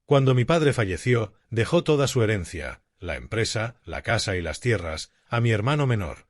Cuando mi padre falleció, dejó toda su herencia, la empresa, la casa y las tierras, a mi hermano menor.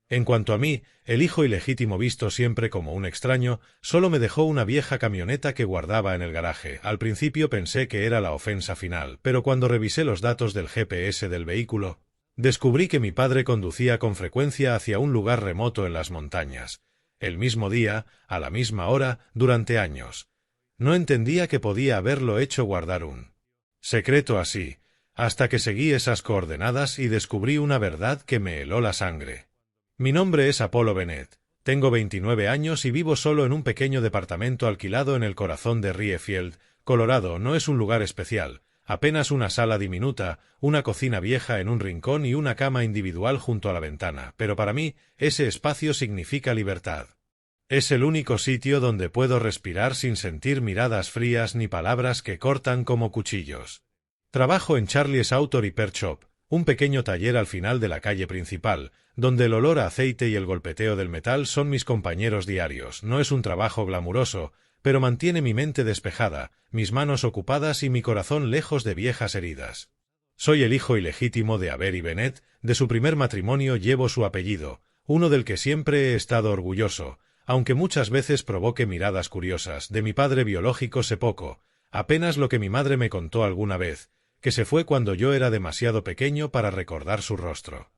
En cuanto a mí, el hijo ilegítimo visto siempre como un extraño, solo me dejó una vieja camioneta que guardaba en el garaje. Al principio pensé que era la ofensa final, pero cuando revisé los datos del GPS del vehículo, descubrí que mi padre conducía con frecuencia hacia un lugar remoto en las montañas, el mismo día, a la misma hora, durante años. No entendía que podía haberlo hecho guardar un secreto así, hasta que seguí esas coordenadas y descubrí una verdad que me heló la sangre. Mi nombre es Apollo Bennett, tengo 29 años y vivo solo en un pequeño departamento alquilado en el corazón de Riefield, Colorado. No es un lugar especial, apenas una sala diminuta, una cocina vieja en un rincón y una cama individual junto a la ventana, pero para mí ese espacio significa libertad. Es el único sitio donde puedo respirar sin sentir miradas frías ni palabras que cortan como cuchillos. Trabajo en Charlie's Auto Repair Shop, un pequeño taller al final de la calle principal, donde el olor a aceite y el golpeteo del metal son mis compañeros diarios. No es un trabajo glamuroso, pero mantiene mi mente despejada, mis manos ocupadas y mi corazón lejos de viejas heridas. Soy el hijo ilegítimo de Avery Bennett, de su primer matrimonio llevo su apellido, uno del que siempre he estado orgulloso, aunque muchas veces provoque miradas curiosas. De mi padre biológico sé poco, apenas lo que mi madre me contó alguna vez, que se fue cuando yo era demasiado pequeño para recordar su rostro.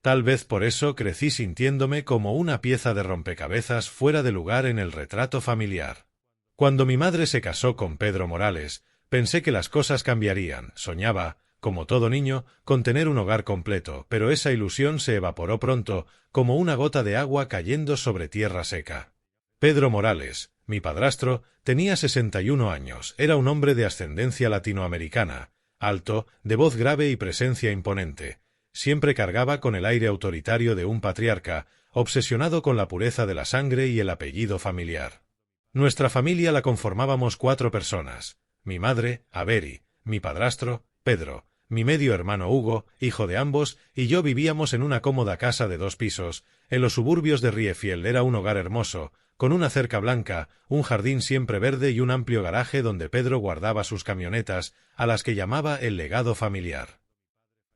Tal vez por eso crecí sintiéndome como una pieza de rompecabezas fuera de lugar en el retrato familiar. Cuando mi madre se casó con Pedro Morales, pensé que las cosas cambiarían. Soñaba, como todo niño, con tener un hogar completo, pero esa ilusión se evaporó pronto, como una gota de agua cayendo sobre tierra seca. Pedro Morales, mi padrastro, tenía 61 años, era un hombre de ascendencia latinoamericana, alto, de voz grave y presencia imponente. Siempre cargaba con el aire autoritario de un patriarca, obsesionado con la pureza de la sangre y el apellido familiar. Nuestra familia la conformábamos 4 personas: mi madre, Avery, mi padrastro, Pedro, mi medio hermano Hugo, hijo de ambos, y yo vivíamos en una cómoda casa de 2 pisos, en los suburbios de Riefield. Era un hogar hermoso, con una cerca blanca, un jardín siempre verde y un amplio garaje donde Pedro guardaba sus camionetas, a las que llamaba el legado familiar.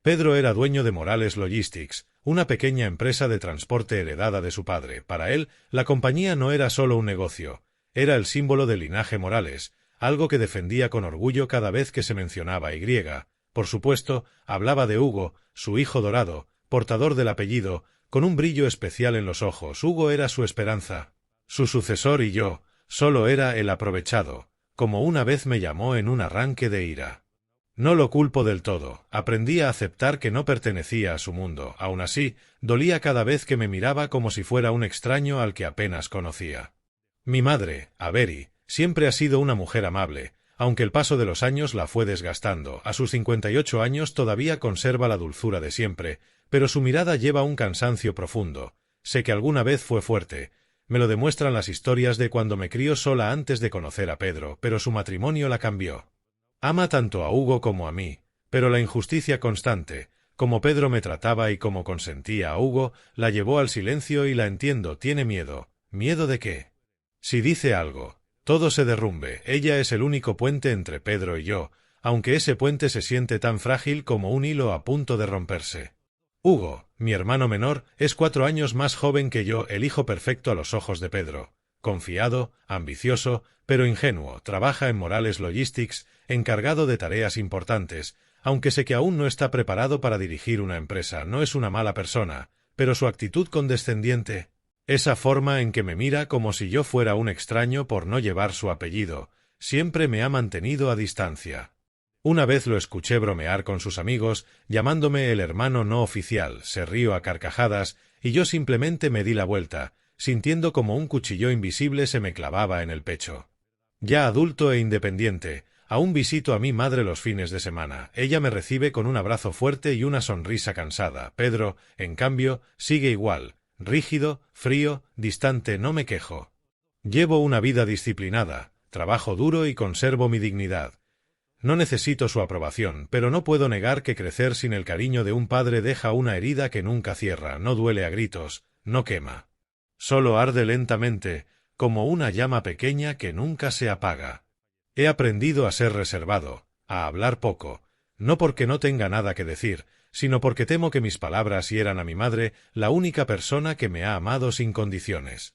Pedro era dueño de Morales Logistics, una pequeña empresa de transporte heredada de su padre. Para él, la compañía no era solo un negocio, era el símbolo del linaje Morales, algo que defendía con orgullo cada vez que se mencionaba Y. Por supuesto, hablaba de Hugo, su hijo dorado, portador del apellido, con un brillo especial en los ojos. Hugo era su esperanza, su sucesor, y yo solo era el aprovechado, como una vez me llamó en un arranque de ira. No lo culpo del todo, aprendí a aceptar que no pertenecía a su mundo. Aún así, dolía cada vez que me miraba como si fuera un extraño al que apenas conocía. Mi madre, Avery, siempre ha sido una mujer amable, aunque el paso de los años la fue desgastando. A sus 58 años todavía conserva la dulzura de siempre, pero su mirada lleva un cansancio profundo. Sé que alguna vez fue fuerte, me lo demuestran las historias de cuando me crió sola antes de conocer a Pedro, pero su matrimonio la cambió. Ama tanto a Hugo como a mí, pero la injusticia constante, como Pedro me trataba y como consentía a Hugo, la llevó al silencio y la entiendo. Tiene miedo. ¿Miedo de qué? Si dice algo, todo se derrumbe. Ella es el único puente entre Pedro y yo, aunque ese puente se siente tan frágil como un hilo a punto de romperse. Hugo, mi hermano menor, es 4 años más joven que yo, el hijo perfecto a los ojos de Pedro. Confiado, ambicioso, pero ingenuo. Trabaja en Morales Logistics, encargado de tareas importantes, aunque sé que aún no está preparado para dirigir una empresa. No es una mala persona, pero su actitud condescendiente, esa forma en que me mira como si yo fuera un extraño por no llevar su apellido, siempre me ha mantenido a distancia. Una vez lo escuché bromear con sus amigos, llamándome el hermano no oficial. Se rió a carcajadas, y yo simplemente me di la vuelta, sintiendo como un cuchillo invisible se me clavaba en el pecho. Ya adulto e independiente, aún visito a mi madre los fines de semana. Ella me recibe con un abrazo fuerte y una sonrisa cansada. Pedro, en cambio, sigue igual, rígido, frío, distante. No me quejo. Llevo una vida disciplinada, trabajo duro y conservo mi dignidad. No necesito su aprobación, pero no puedo negar que crecer sin el cariño de un padre deja una herida que nunca cierra. No duele a gritos, no quema. Solo arde lentamente, como una llama pequeña que nunca se apaga. He aprendido a ser reservado, a hablar poco, no porque no tenga nada que decir, sino porque temo que mis palabras hieran a mi madre, la única persona que me ha amado sin condiciones.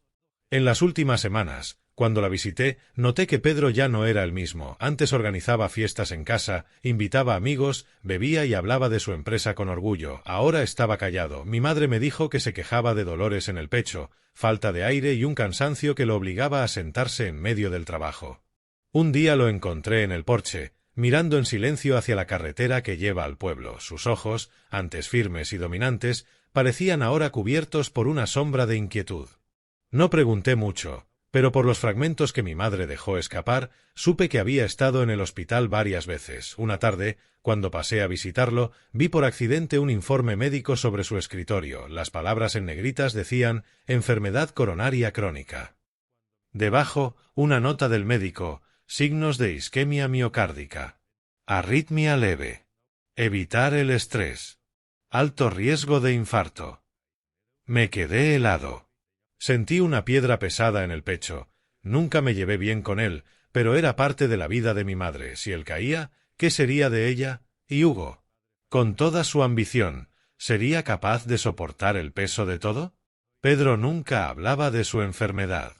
En las últimas semanas, cuando la visité, noté que Pedro ya no era el mismo. Antes organizaba fiestas en casa, invitaba amigos, bebía y hablaba de su empresa con orgullo. Ahora estaba callado. Mi madre me dijo que se quejaba de dolores en el pecho, falta de aire y un cansancio que lo obligaba a sentarse en medio del trabajo. Un día lo encontré en el porche, mirando en silencio hacia la carretera que lleva al pueblo. Sus ojos, antes firmes y dominantes, parecían ahora cubiertos por una sombra de inquietud. No pregunté mucho, pero por los fragmentos que mi madre dejó escapar, supe que había estado en el hospital varias veces. Una tarde, cuando pasé a visitarlo, vi por accidente un informe médico sobre su escritorio. Las palabras en negritas decían «enfermedad coronaria crónica». Debajo, una nota del médico, signos de isquemia miocárdica, arritmia leve, evitar el estrés, alto riesgo de infarto. Me quedé helado. Sentí una piedra pesada en el pecho. Nunca me llevé bien con él, pero era parte de la vida de mi madre. Si él caía, ¿qué sería de ella? Y Hugo, con toda su ambición, ¿sería capaz de soportar el peso de todo? Pedro nunca hablaba de su enfermedad.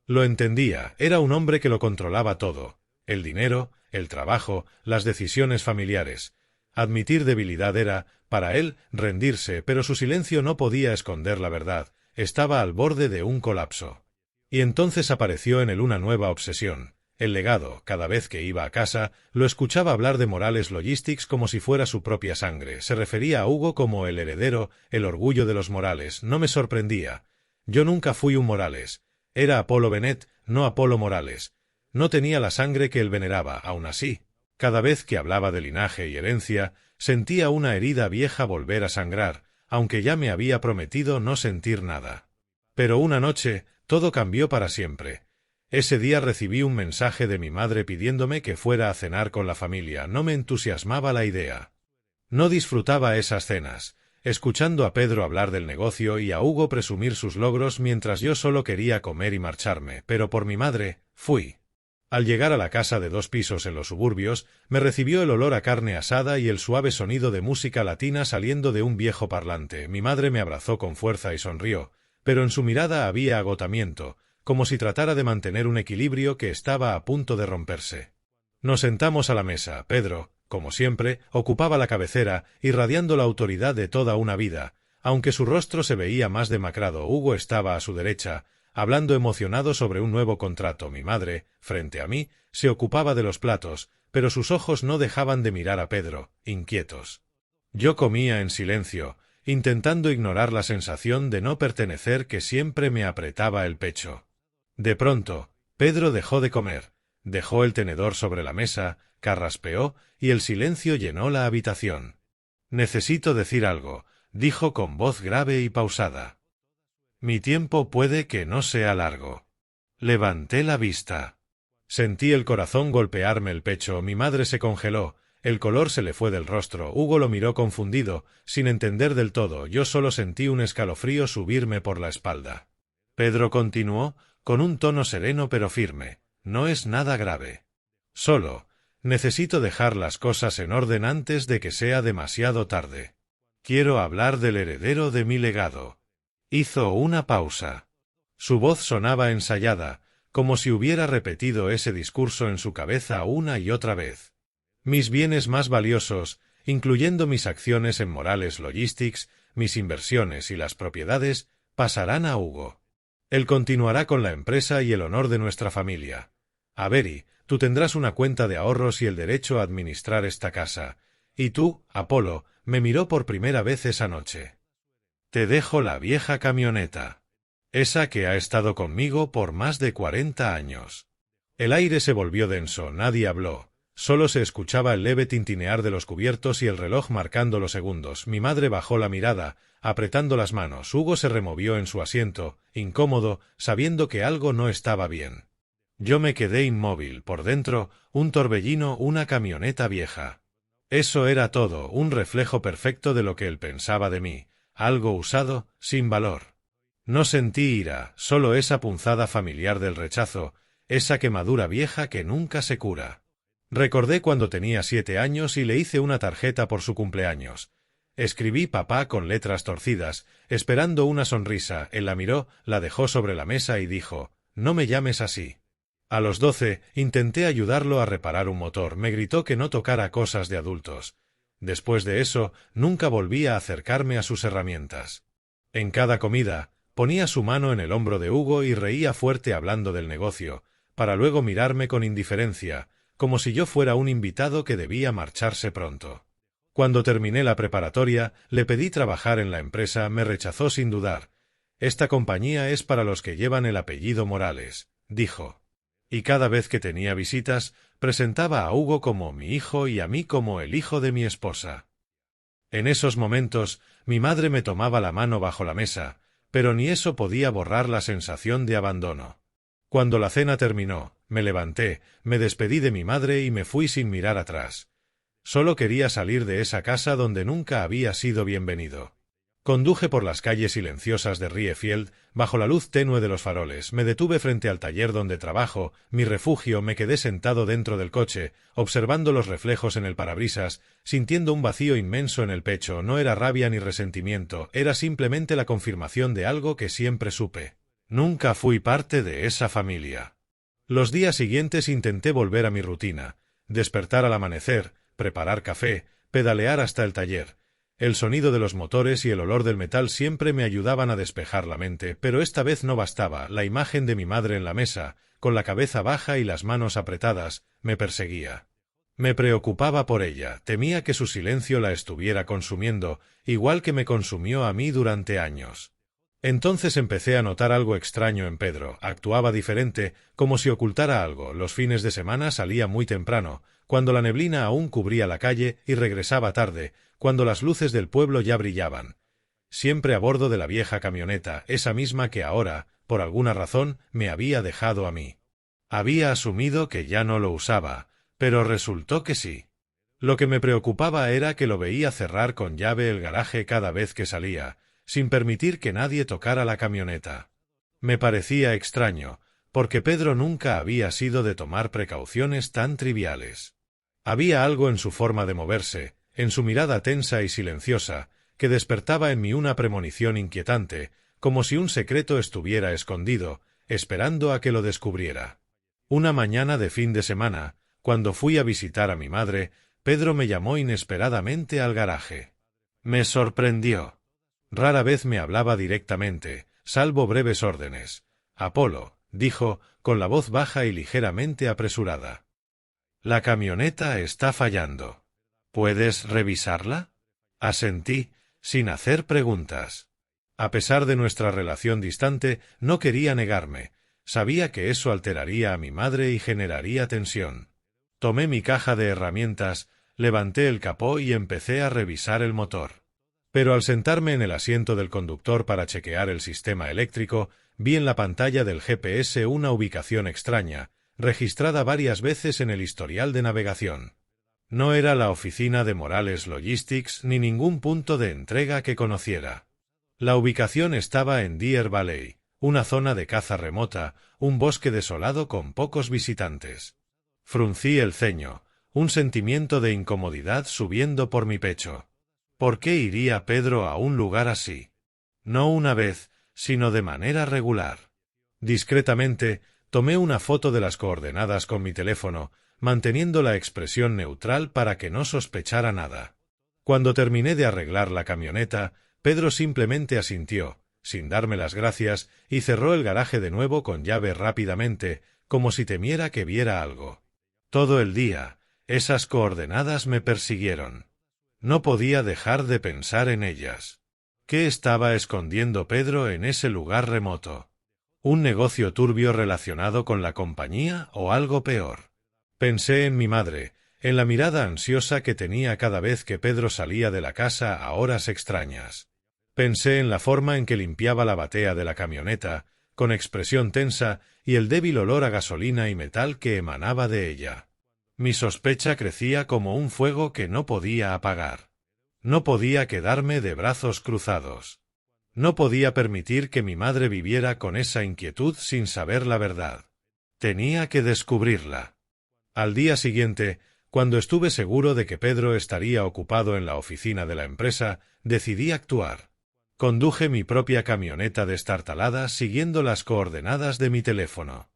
Lo entendía, era un hombre que lo controlaba todo: el dinero, el trabajo, las decisiones familiares. Admitir debilidad era, para él, rendirse, pero su silencio no podía esconder la verdad. Estaba al borde de un colapso. Y entonces apareció en él una nueva obsesión: el legado. Cada vez que iba a casa, lo escuchaba hablar de Morales Logistics como si fuera su propia sangre. Se refería a Hugo como el heredero, el orgullo de los Morales. No me sorprendía. Yo nunca fui un Morales. Era Apolo Bennett, no Apolo Morales. No tenía la sangre que él veneraba. Aún así, cada vez que hablaba de linaje y herencia, sentía una herida vieja volver a sangrar, aunque ya me había prometido no sentir nada. Pero una noche, todo cambió para siempre. Ese día recibí un mensaje de mi madre pidiéndome que fuera a cenar con la familia. No me entusiasmaba la idea. No disfrutaba esas cenas, escuchando a Pedro hablar del negocio y a Hugo presumir sus logros mientras yo solo quería comer y marcharme. Pero por mi madre, fui. Al llegar a la casa de 2 pisos en los suburbios, me recibió el olor a carne asada y el suave sonido de música latina saliendo de un viejo parlante. Mi madre me abrazó con fuerza y sonrió, pero en su mirada había agotamiento, como si tratara de mantener un equilibrio que estaba a punto de romperse. Nos sentamos a la mesa. Pedro, como siempre, ocupaba la cabecera, irradiando la autoridad de toda una vida, aunque su rostro se veía más demacrado. Hugo estaba a su derecha, hablando emocionado sobre un nuevo contrato. Mi madre, frente a mí, se ocupaba de los platos, pero sus ojos no dejaban de mirar a Pedro, inquietos. Yo comía en silencio, intentando ignorar la sensación de no pertenecer que siempre me apretaba el pecho. De pronto, Pedro dejó de comer, dejó el tenedor sobre la mesa, carraspeó, y el silencio llenó la habitación. «Necesito decir algo», dijo con voz grave y pausada. «Mi tiempo puede que no sea largo». Levanté la vista. Sentí el corazón golpearme el pecho. Mi madre se congeló, el color se le fue del rostro. Hugo lo miró confundido, sin entender del todo. Yo solo sentí un escalofrío subirme por la espalda. Pedro continuó, con un tono sereno pero firme: «No es nada grave. Solo necesito dejar las cosas en orden antes de que sea demasiado tarde. Quiero hablar del heredero de mi legado». Hizo una pausa. Su voz sonaba ensayada, como si hubiera repetido ese discurso en su cabeza una y otra vez. «Mis bienes más valiosos, incluyendo mis acciones en Morales Logistics, mis inversiones y las propiedades, pasarán a Hugo. Él continuará con la empresa y el honor de nuestra familia. Avery, tú tendrás una cuenta de ahorros y el derecho a administrar esta casa. Y tú, Apolo», me miró por primera vez esa noche. «Te dejo la vieja camioneta. Esa que ha estado conmigo por más de 40 años». El aire se volvió denso, nadie habló. Solo se escuchaba el leve tintinear de los cubiertos y el reloj marcando los segundos. Mi madre bajó la mirada, apretando las manos. Hugo se removió en su asiento, incómodo, sabiendo que algo no estaba bien. Yo me quedé inmóvil. Por dentro, un torbellino, una camioneta vieja. Eso era todo, un reflejo perfecto de lo que él pensaba de mí. Algo usado, sin valor. No sentí ira, solo esa punzada familiar del rechazo, esa quemadura vieja que nunca se cura. Recordé cuando tenía 7 años y le hice una tarjeta por su cumpleaños. Escribí papá con letras torcidas, esperando una sonrisa. Él la miró, la dejó sobre la mesa y dijo: «No me llames así». A los 12, intenté ayudarlo a reparar un motor. Me gritó que no tocara cosas de adultos. Después de eso, nunca volví a acercarme a sus herramientas. En cada comida, ponía su mano en el hombro de Hugo y reía fuerte hablando del negocio, para luego mirarme con indiferencia, como si yo fuera un invitado que debía marcharse pronto. Cuando terminé la preparatoria, le pedí trabajar en la empresa. Me rechazó sin dudar. «Esta compañía es para los que llevan el apellido Morales», dijo. Y cada vez que tenía visitas, presentaba a Hugo como mi hijo y a mí como el hijo de mi esposa. En esos momentos, mi madre me tomaba la mano bajo la mesa, pero ni eso podía borrar la sensación de abandono. Cuando la cena terminó, me levanté, me despedí de mi madre y me fui sin mirar atrás. Solo quería salir de esa casa donde nunca había sido bienvenido. Conduje por las calles silenciosas de Riefield, bajo la luz tenue de los faroles. Me detuve frente al taller donde trabajo, mi refugio. Me quedé sentado dentro del coche, observando los reflejos en el parabrisas, sintiendo un vacío inmenso en el pecho. No era rabia ni resentimiento, era simplemente la confirmación de algo que siempre supe. Nunca fui parte de esa familia. Los días siguientes intenté volver a mi rutina, despertar al amanecer, preparar café, pedalear hasta el taller. El sonido de los motores y el olor del metal siempre me ayudaban a despejar la mente, pero esta vez no bastaba. La imagen de mi madre en la mesa, con la cabeza baja y las manos apretadas, me perseguía. Me preocupaba por ella, temía que su silencio la estuviera consumiendo, igual que me consumió a mí durante años. Entonces empecé a notar algo extraño en Pedro. Actuaba diferente, como si ocultara algo. Los fines de semana salía muy temprano, cuando la neblina aún cubría la calle, y regresaba tarde, cuando las luces del pueblo ya brillaban. Siempre a bordo de la vieja camioneta, esa misma que ahora, por alguna razón, me había dejado a mí. Había asumido que ya no lo usaba, pero resultó que sí. Lo que me preocupaba era que lo veía cerrar con llave el garaje cada vez que salía, sin permitir que nadie tocara la camioneta. Me parecía extraño, porque Pedro nunca había sido de tomar precauciones tan triviales. Había algo en su forma de moverse, en su mirada tensa y silenciosa, que despertaba en mí una premonición inquietante, como si un secreto estuviera escondido, esperando a que lo descubriera. Una mañana de fin de semana, cuando fui a visitar a mi madre, Pedro me llamó inesperadamente al garaje. Me sorprendió. Rara vez me hablaba directamente, salvo breves órdenes. «Apolo», dijo, con la voz baja y ligeramente apresurada. «La camioneta está fallando. ¿Puedes revisarla?» Asentí, sin hacer preguntas. A pesar de nuestra relación distante, no quería negarme. Sabía que eso alteraría a mi madre y generaría tensión. Tomé mi caja de herramientas, levanté el capó y empecé a revisar el motor. Pero al sentarme en el asiento del conductor para chequear el sistema eléctrico, vi en la pantalla del GPS una ubicación extraña, registrada varias veces en el historial de navegación. No era la oficina de Morales Logistics ni ningún punto de entrega que conociera. La ubicación estaba en Deer Valley, una zona de caza remota, un bosque desolado con pocos visitantes. Fruncí el ceño, un sentimiento de incomodidad subiendo por mi pecho. ¿Por qué iría Pedro a un lugar así? No una vez, sino de manera regular. Discretamente, tomé una foto de las coordenadas con mi teléfono, manteniendo la expresión neutral para que no sospechara nada. Cuando terminé de arreglar la camioneta, Pedro simplemente asintió, sin darme las gracias, y cerró el garaje de nuevo con llave rápidamente, como si temiera que viera algo. Todo el día, esas coordenadas me persiguieron. No podía dejar de pensar en ellas. ¿Qué estaba escondiendo Pedro en ese lugar remoto? ¿Un negocio turbio relacionado con la compañía o algo peor? Pensé en mi madre, en la mirada ansiosa que tenía cada vez que Pedro salía de la casa a horas extrañas. Pensé en la forma en que limpiaba la batea de la camioneta, con expresión tensa, y el débil olor a gasolina y metal que emanaba de ella. Mi sospecha crecía como un fuego que no podía apagar. No podía quedarme de brazos cruzados. No podía permitir que mi madre viviera con esa inquietud sin saber la verdad. Tenía que descubrirla. Al día siguiente, cuando estuve seguro de que Pedro estaría ocupado en la oficina de la empresa, decidí actuar. Conduje mi propia camioneta destartalada siguiendo las coordenadas de mi teléfono.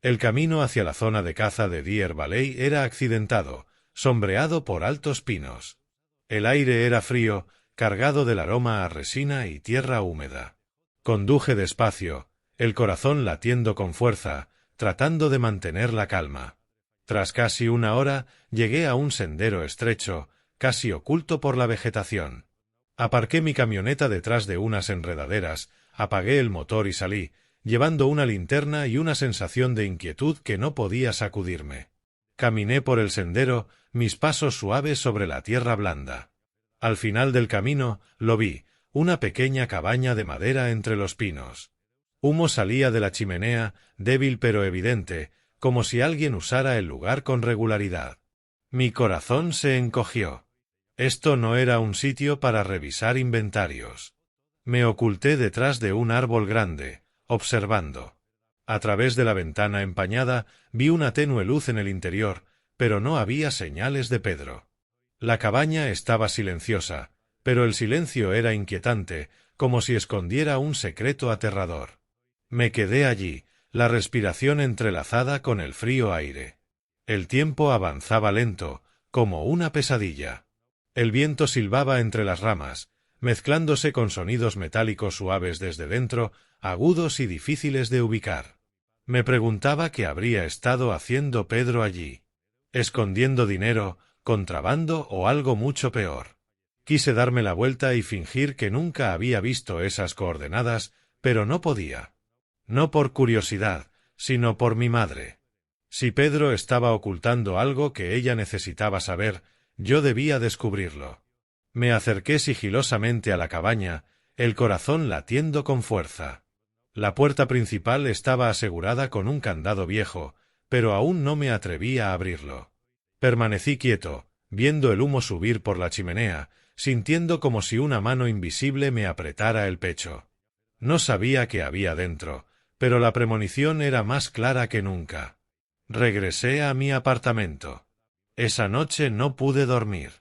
El camino hacia la zona de caza de Deer Valley era accidentado, sombreado por altos pinos. El aire era frío, cargado del aroma a resina y tierra húmeda. Conduje despacio, el corazón latiendo con fuerza, tratando de mantener la calma. Tras casi una hora, llegué a un sendero estrecho, casi oculto por la vegetación. Aparqué mi camioneta detrás de unas enredaderas, apagué el motor y salí, llevando una linterna y una sensación de inquietud que no podía sacudirme. Caminé por el sendero, mis pasos suaves sobre la tierra blanda. Al final del camino, lo vi, una pequeña cabaña de madera entre los pinos. Humo salía de la chimenea, débil pero evidente, como si alguien usara el lugar con regularidad. Mi corazón se encogió. Esto no era un sitio para revisar inventarios. Me oculté detrás de un árbol grande, observando. A través de la ventana empañada vi una tenue luz en el interior, pero no había señales de Pedro. La cabaña estaba silenciosa, pero el silencio era inquietante, como si escondiera un secreto aterrador. Me quedé allí, la respiración entrelazada con el frío aire. El tiempo avanzaba lento, como una pesadilla. El viento silbaba entre las ramas, mezclándose con sonidos metálicos suaves desde dentro, agudos y difíciles de ubicar. Me preguntaba qué habría estado haciendo Pedro allí. Escondiendo dinero, contrabando o algo mucho peor. Quise darme la vuelta y fingir que nunca había visto esas coordenadas, pero no podía. No por curiosidad, sino por mi madre. Si Pedro estaba ocultando algo que ella necesitaba saber, yo debía descubrirlo. Me acerqué sigilosamente a la cabaña, el corazón latiendo con fuerza. La puerta principal estaba asegurada con un candado viejo, pero aún no me atreví a abrirlo. Permanecí quieto, viendo el humo subir por la chimenea, sintiendo como si una mano invisible me apretara el pecho. No sabía qué había dentro, pero la premonición era más clara que nunca. Regresé a mi apartamento. Esa noche no pude dormir.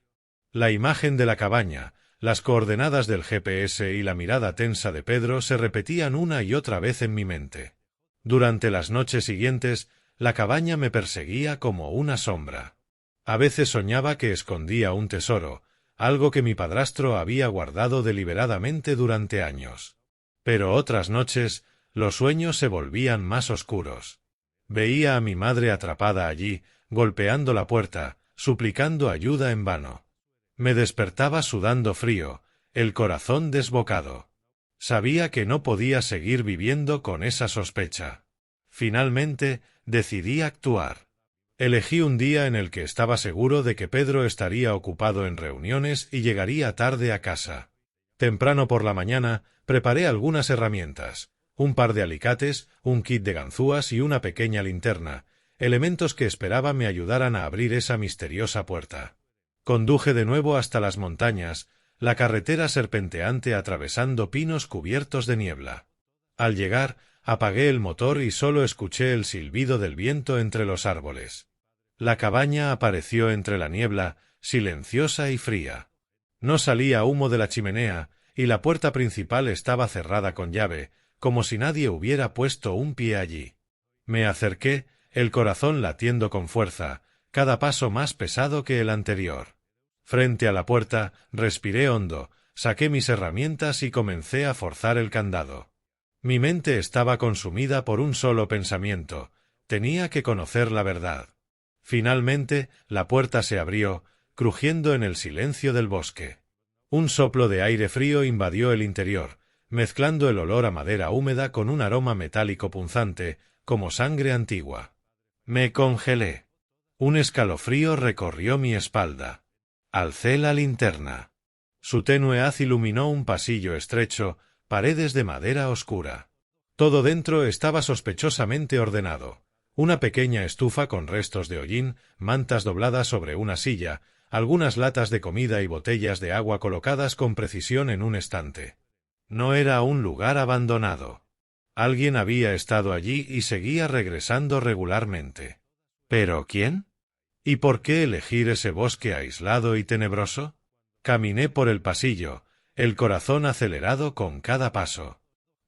La imagen de la cabaña, las coordenadas del GPS y la mirada tensa de Pedro se repetían una y otra vez en mi mente. Durante las noches siguientes, la cabaña me perseguía como una sombra. A veces soñaba que escondía un tesoro, algo que mi padrastro había guardado deliberadamente durante años. Pero otras noches, los sueños se volvían más oscuros. Veía a mi madre atrapada allí, golpeando la puerta, suplicando ayuda en vano. Me despertaba sudando frío, el corazón desbocado. Sabía que no podía seguir viviendo con esa sospecha. Finalmente, decidí actuar. Elegí un día en el que estaba seguro de que Pedro estaría ocupado en reuniones y llegaría tarde a casa. Temprano por la mañana, preparé algunas herramientas, un par de alicates, un kit de ganzúas y una pequeña linterna, elementos que esperaba me ayudaran a abrir esa misteriosa puerta. Conduje de nuevo hasta las montañas, la carretera serpenteante atravesando pinos cubiertos de niebla. Al llegar, apagué el motor y solo escuché el silbido del viento entre los árboles. La cabaña apareció entre la niebla, silenciosa y fría. No salía humo de la chimenea, y la puerta principal estaba cerrada con llave, como si nadie hubiera puesto un pie allí. Me acerqué, el corazón latiendo con fuerza, cada paso más pesado que el anterior. Frente a la puerta, respiré hondo, saqué mis herramientas y comencé a forzar el candado. Mi mente estaba consumida por un solo pensamiento: tenía que conocer la verdad. Finalmente, la puerta se abrió, crujiendo en el silencio del bosque. Un soplo de aire frío invadió el interior, mezclando el olor a madera húmeda con un aroma metálico punzante, como sangre antigua. Me congelé. Un escalofrío recorrió mi espalda. Alcé la linterna. Su tenue haz iluminó un pasillo estrecho, paredes de madera oscura. Todo dentro estaba sospechosamente ordenado. Una pequeña estufa con restos de hollín, mantas dobladas sobre una silla, algunas latas de comida y botellas de agua colocadas con precisión en un estante. No era un lugar abandonado. Alguien había estado allí y seguía regresando regularmente. ¿Pero quién? ¿Y por qué elegir ese bosque aislado y tenebroso? Caminé por el pasillo, el corazón acelerado con cada paso.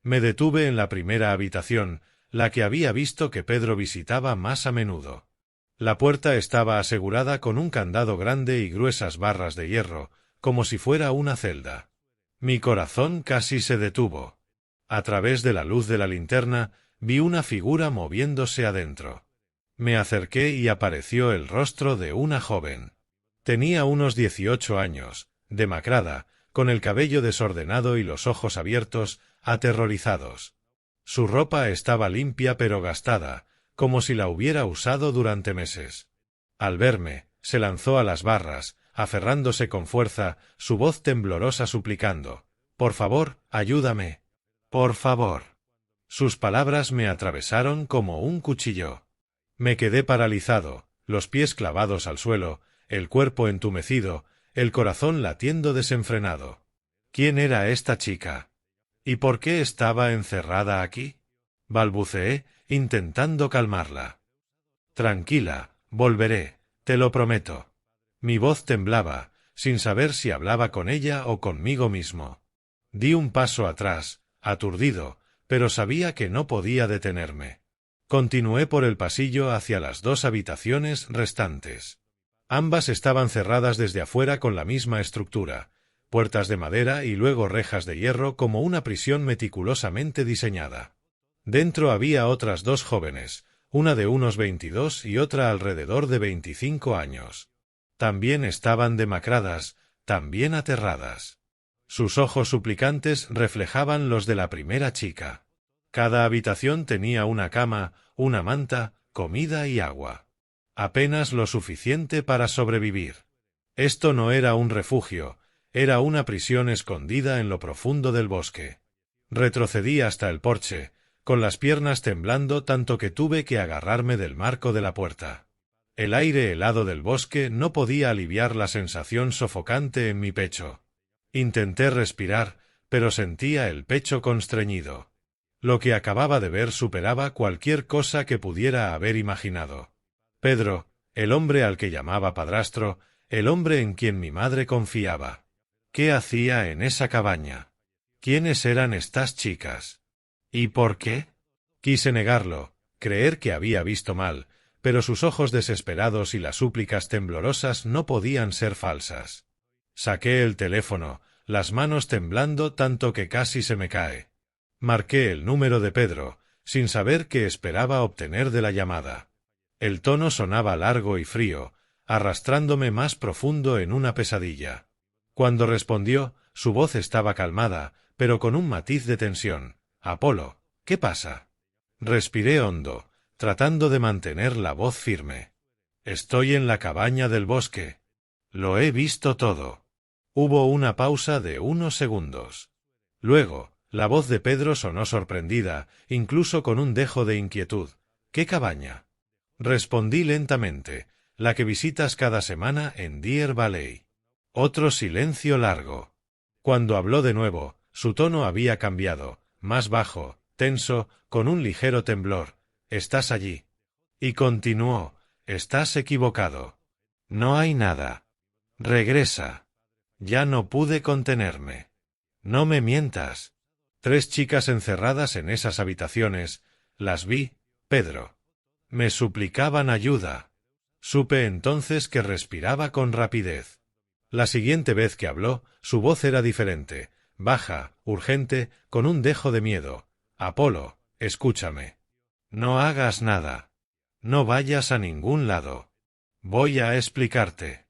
Me detuve en la primera habitación, la que había visto que Pedro visitaba más a menudo. La puerta estaba asegurada con un candado grande y gruesas barras de hierro, como si fuera una celda. Mi corazón casi se detuvo. A través de la luz de la linterna vi una figura moviéndose adentro. Me acerqué y apareció el rostro de una joven. Tenía unos 18 años, demacrada, con el cabello desordenado y los ojos abiertos, aterrorizados. Su ropa estaba limpia pero gastada, como si la hubiera usado durante meses. Al verme, se lanzó a las barras, aferrándose con fuerza, su voz temblorosa suplicando: «Por favor, ayúdame. Por favor». Sus palabras me atravesaron como un cuchillo. Me quedé paralizado, los pies clavados al suelo, el cuerpo entumecido, el corazón latiendo desenfrenado. ¿Quién era esta chica? ¿Y por qué estaba encerrada aquí? Balbuceé, intentando calmarla. «Tranquila, volveré, te lo prometo». Mi voz temblaba, sin saber si hablaba con ella o conmigo mismo. Di un paso atrás, aturdido, pero sabía que no podía detenerme. Continué por el pasillo hacia las 2 habitaciones restantes. Ambas estaban cerradas desde afuera con la misma estructura, puertas de madera y luego rejas de hierro como una prisión meticulosamente diseñada. Dentro había otras 2 jóvenes, una de unos 22 y otra alrededor de 25 años. También estaban demacradas, también aterradas. Sus ojos suplicantes reflejaban los de la primera chica. Cada habitación tenía una cama, una manta, comida y agua. Apenas lo suficiente para sobrevivir. Esto no era un refugio, era una prisión escondida en lo profundo del bosque. Retrocedí hasta el porche, con las piernas temblando tanto que tuve que agarrarme del marco de la puerta. El aire helado del bosque no podía aliviar la sensación sofocante en mi pecho. Intenté respirar, pero sentía el pecho constreñido. Lo que acababa de ver superaba cualquier cosa que pudiera haber imaginado. Pedro, el hombre al que llamaba padrastro, el hombre en quien mi madre confiaba. ¿Qué hacía en esa cabaña? ¿Quiénes eran estas chicas? ¿Y por qué? Quise negarlo, creer que había visto mal, pero sus ojos desesperados y las súplicas temblorosas no podían ser falsas. Saqué el teléfono, las manos temblando tanto que casi se me cae. Marqué el número de Pedro, sin saber qué esperaba obtener de la llamada. El tono sonaba largo y frío, arrastrándome más profundo en una pesadilla. Cuando respondió, su voz estaba calmada, pero con un matiz de tensión. «Apolo, ¿qué pasa?» Respiré hondo, tratando de mantener la voz firme. «Estoy en la cabaña del bosque. Lo he visto todo». Hubo una pausa de unos segundos. Luego, la voz de Pedro sonó sorprendida, incluso con un dejo de inquietud. «¿Qué cabaña?» Respondí lentamente. «La que visitas cada semana en Deer Valley». Otro silencio largo. Cuando habló de nuevo, su tono había cambiado, más bajo, tenso, con un ligero temblor. «Estás allí». Y continuó: «Estás equivocado. No hay nada. Regresa». Ya no pude contenerme. «No me mientas». 3 chicas encerradas en esas habitaciones, las vi, Pedro. Me suplicaban ayuda. Supe entonces que respiraba con rapidez. La siguiente vez que habló, su voz era diferente, baja, urgente, con un dejo de miedo. «Apolo, escúchame. No hagas nada. No vayas a ningún lado. Voy a explicarte.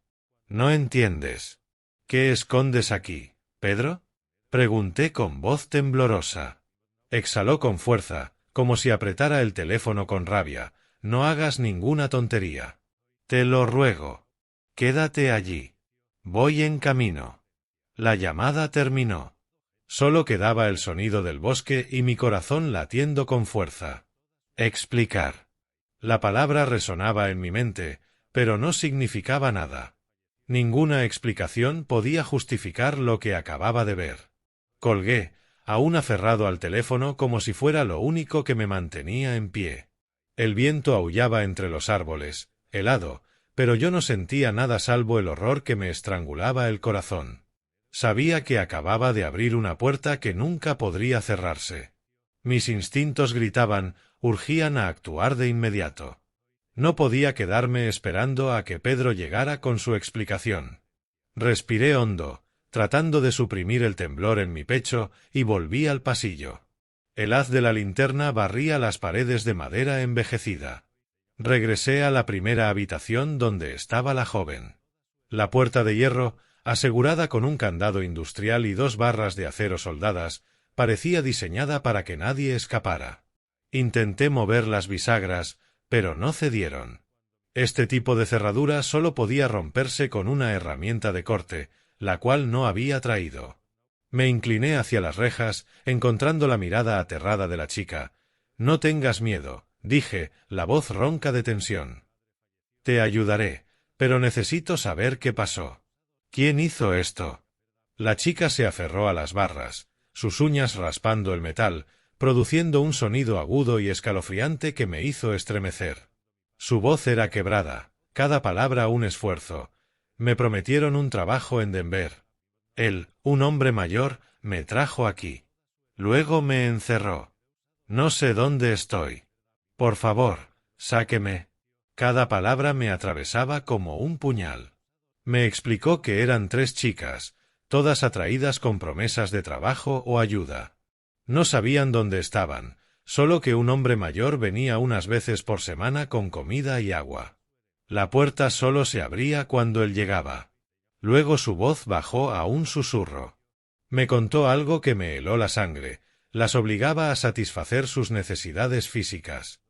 No entiendes. ¿Qué escondes aquí, Pedro?», pregunté con voz temblorosa. Exhaló con fuerza, como si apretara el teléfono con rabia. «No hagas ninguna tontería. Te lo ruego. Quédate allí. Voy en camino». La llamada terminó. Solo quedaba el sonido del bosque y mi corazón latiendo con fuerza. Explicar. La palabra resonaba en mi mente, pero no significaba nada. Ninguna explicación podía justificar lo que acababa de ver. Colgué, aún aferrado al teléfono como si fuera lo único que me mantenía en pie. El viento aullaba entre los árboles, helado, pero yo no sentía nada salvo el horror que me estrangulaba el corazón. Sabía que acababa de abrir una puerta que nunca podría cerrarse. Mis instintos gritaban, urgían a actuar de inmediato. No podía quedarme esperando a que Pedro llegara con su explicación. Respiré hondo, tratando de suprimir el temblor en mi pecho, y volví al pasillo. El haz de la linterna barría las paredes de madera envejecida. Regresé a la primera habitación donde estaba la joven. La puerta de hierro, asegurada con un candado industrial y 2 barras de acero soldadas, parecía diseñada para que nadie escapara. Intenté mover las bisagras, pero no cedieron. Este tipo de cerradura solo podía romperse con una herramienta de corte, la cual no había traído. Me incliné hacia las rejas, encontrando la mirada aterrada de la chica. «No tengas miedo», dije, la voz ronca de tensión. «Te ayudaré, pero necesito saber qué pasó. ¿Quién hizo esto?» La chica se aferró a las barras, sus uñas raspando el metal, produciendo un sonido agudo y escalofriante que me hizo estremecer. Su voz era quebrada, cada palabra un esfuerzo. Me prometieron un trabajo en Denver. Él, un hombre mayor, me trajo aquí. Luego me encerró. No sé dónde estoy. Por favor, sáqueme. Cada palabra me atravesaba como un puñal. Me explicó que eran 3 chicas, todas atraídas con promesas de trabajo o ayuda. No sabían dónde estaban, solo que un hombre mayor venía unas veces por semana con comida y agua. La puerta solo se abría cuando él llegaba. Luego su voz bajó a un susurro. Me contó algo que me heló la sangre, las obligaba a satisfacer sus necesidades físicas.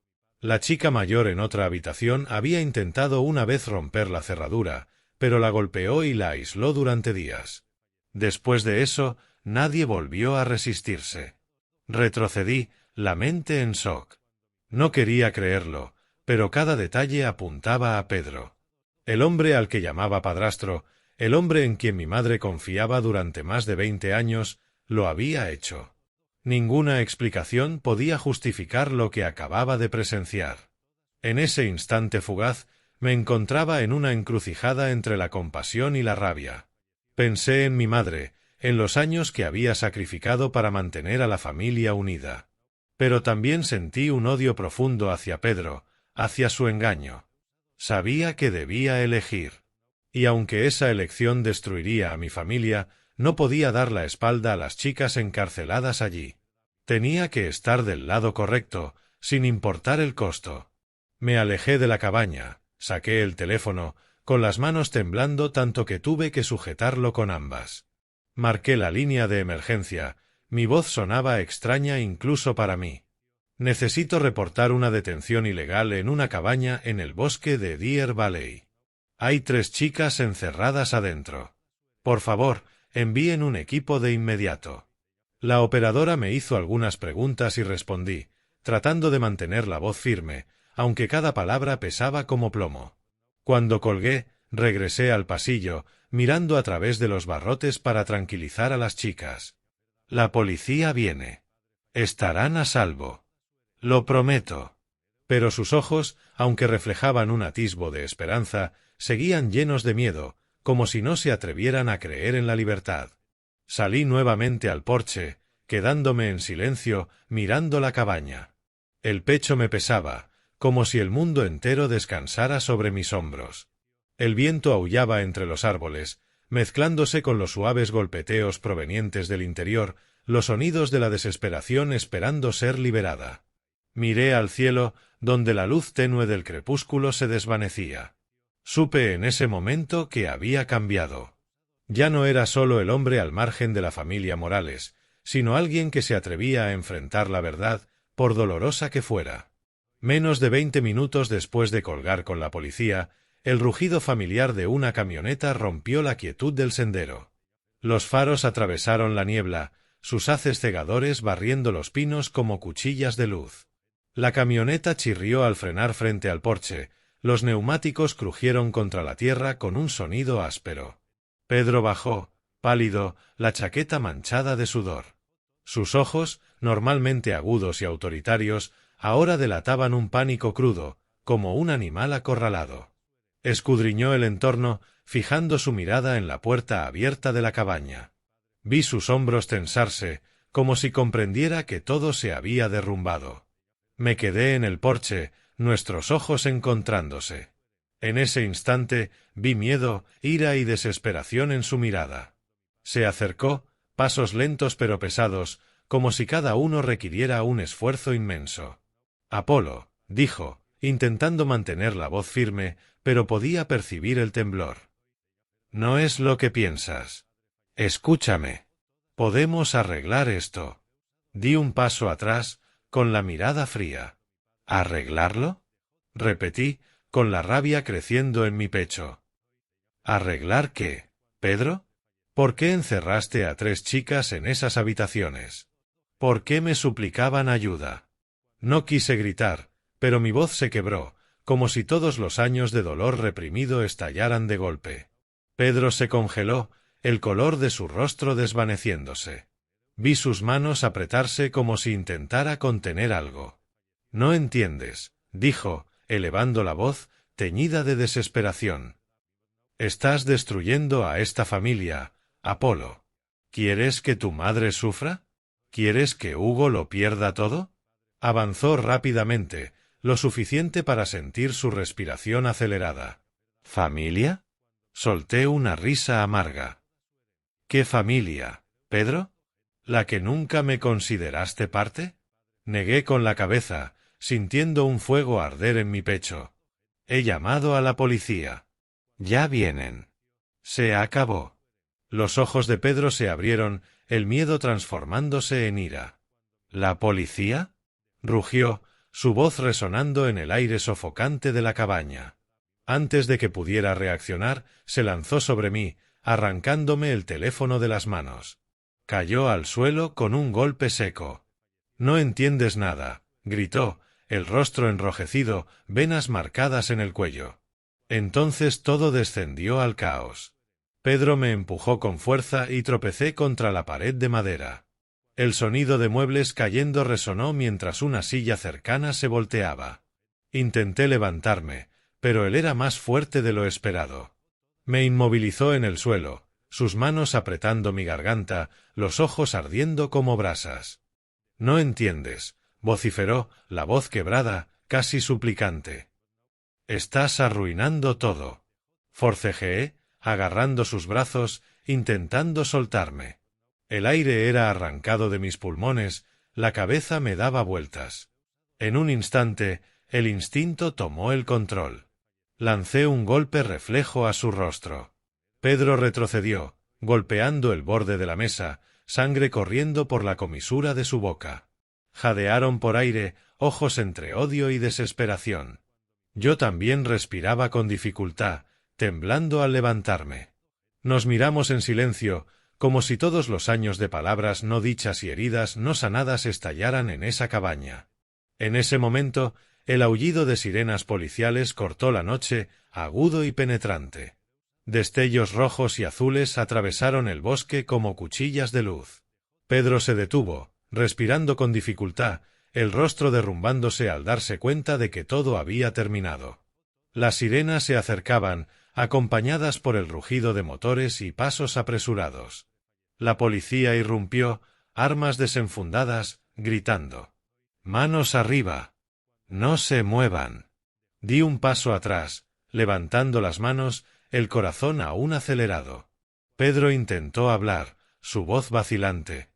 La chica mayor en otra habitación había intentado una vez romper la cerradura, pero la golpeó y la aisló durante días. Después de eso, nadie volvió a resistirse. Retrocedí, la mente en shock. No quería creerlo, pero cada detalle apuntaba a Pedro. El hombre al que llamaba padrastro, el hombre en quien mi madre confiaba durante más de 20 años, lo había hecho. Ninguna explicación podía justificar lo que acababa de presenciar. En ese instante fugaz, me encontraba en una encrucijada entre la compasión y la rabia. Pensé en mi madre, en los años que había sacrificado para mantener a la familia unida. Pero también sentí un odio profundo hacia Pedro, hacia su engaño. Sabía que debía elegir. Y aunque esa elección destruiría a mi familia, no podía dar la espalda a las chicas encarceladas allí. Tenía que estar del lado correcto, sin importar el costo. Me alejé de la cabaña, saqué el teléfono, con las manos temblando tanto que tuve que sujetarlo con ambas. Marqué la línea de emergencia, mi voz sonaba extraña incluso para mí. Necesito reportar una detención ilegal en una cabaña en el bosque de Deer Valley. Hay 3 chicas encerradas adentro. Por favor, envíen un equipo de inmediato. La operadora me hizo algunas preguntas y respondí, tratando de mantener la voz firme, aunque cada palabra pesaba como plomo. Cuando colgué, regresé al pasillo, mirando a través de los barrotes para tranquilizar a las chicas. La policía viene. Estarán a salvo. Lo prometo. Pero sus ojos, aunque reflejaban un atisbo de esperanza, seguían llenos de miedo, como si no se atrevieran a creer en la libertad. Salí nuevamente al porche, quedándome en silencio, mirando la cabaña. El pecho me pesaba, como si el mundo entero descansara sobre mis hombros. El viento aullaba entre los árboles, mezclándose con los suaves golpeteos provenientes del interior, los sonidos de la desesperación esperando ser liberada. Miré al cielo, donde la luz tenue del crepúsculo se desvanecía. Supe en ese momento que había cambiado. Ya no era solo el hombre al margen de la familia Morales, sino alguien que se atrevía a enfrentar la verdad, por dolorosa que fuera. Menos de 20 minutos después de colgar con la policía, el rugido familiar de una camioneta rompió la quietud del sendero. Los faros atravesaron la niebla, sus haces cegadores barriendo los pinos como cuchillas de luz. La camioneta chirrió al frenar frente al porche, los neumáticos crujieron contra la tierra con un sonido áspero. Pedro bajó, pálido, la chaqueta manchada de sudor. Sus ojos, normalmente agudos y autoritarios, ahora delataban un pánico crudo, como un animal acorralado. Escudriñó el entorno, fijando su mirada en la puerta abierta de la cabaña. Vi sus hombros tensarse, como si comprendiera que todo se había derrumbado. Me quedé en el porche, nuestros ojos encontrándose. En ese instante vi miedo, ira y desesperación en su mirada. Se acercó, pasos lentos pero pesados, como si cada uno requiriera un esfuerzo inmenso. «Apolo», dijo, intentando mantener la voz firme, pero podía percibir el temblor. «No es lo que piensas. Escúchame. Podemos arreglar esto». Di un paso atrás, con la mirada fría. «¿Arreglarlo?», repetí, con la rabia creciendo en mi pecho. «¿Arreglar qué, Pedro? ¿Por qué encerraste a 3 chicas en esas habitaciones? ¿Por qué me suplicaban ayuda?». No quise gritar, pero mi voz se quebró, como si todos los años de dolor reprimido estallaran de golpe. Pedro se congeló, el color de su rostro desvaneciéndose. Vi sus manos apretarse como si intentara contener algo. «No entiendes», dijo, elevando la voz, teñida de desesperación. «Estás destruyendo a esta familia, Apolo. ¿Quieres que tu madre sufra? ¿Quieres que Hugo lo pierda todo?». Avanzó rápidamente, lo suficiente para sentir su respiración acelerada. «¿Familia?». Solté una risa amarga. «¿Qué familia, Pedro? ¿La que nunca me consideraste parte?». Negué con la cabeza, sintiendo un fuego arder en mi pecho. «He llamado a la policía. Ya vienen». Se acabó. Los ojos de Pedro se abrieron, el miedo transformándose en ira. «¿La policía?», rugió, su voz resonando en el aire sofocante de la cabaña. Antes de que pudiera reaccionar, se lanzó sobre mí, arrancándome el teléfono de las manos. Cayó al suelo con un golpe seco. «No entiendes nada», gritó, el rostro enrojecido, venas marcadas en el cuello. Entonces todo descendió al caos. Pedro me empujó con fuerza y tropecé contra la pared de madera. El sonido de muebles cayendo resonó mientras una silla cercana se volteaba. Intenté levantarme, pero él era más fuerte de lo esperado. Me inmovilizó en el suelo, sus manos apretando mi garganta, los ojos ardiendo como brasas. «No entiendes», vociferó, la voz quebrada, casi suplicante. «Estás arruinando todo». Forcejeé, agarrando sus brazos, intentando soltarme. El aire era arrancado de mis pulmones, la cabeza me daba vueltas. En un instante, el instinto tomó el control. Lancé un golpe reflejo a su rostro. Pedro retrocedió, golpeando el borde de la mesa, sangre corriendo por la comisura de su boca. Jadearon por aire, ojos entre odio y desesperación. Yo también respiraba con dificultad, temblando al levantarme. Nos miramos en silencio, como si todos los años de palabras no dichas y heridas no sanadas estallaran en esa cabaña. En ese momento, el aullido de sirenas policiales cortó la noche, agudo y penetrante. Destellos rojos y azules atravesaron el bosque como cuchillas de luz. Pedro se detuvo, respirando con dificultad, el rostro derrumbándose al darse cuenta de que todo había terminado. Las sirenas se acercaban, acompañadas por el rugido de motores y pasos apresurados. La policía irrumpió, armas desenfundadas, gritando: «¡Manos arriba! ¡No se muevan!». Di un paso atrás, levantando las manos, el corazón aún acelerado. Pedro intentó hablar, su voz vacilante.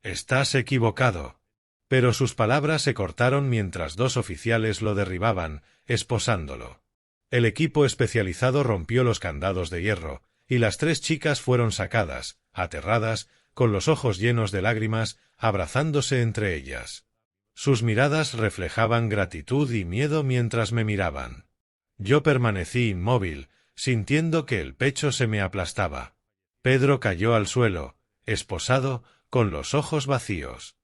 «Estás equivocado». Pero sus palabras se cortaron mientras 2 oficiales lo derribaban, esposándolo. El equipo especializado rompió los candados de hierro, y las 3 chicas fueron sacadas, aterradas, con los ojos llenos de lágrimas, abrazándose entre ellas. Sus miradas reflejaban gratitud y miedo mientras me miraban. Yo permanecí inmóvil, sintiendo que el pecho se me aplastaba. Pedro cayó al suelo, esposado, con los ojos vacíos.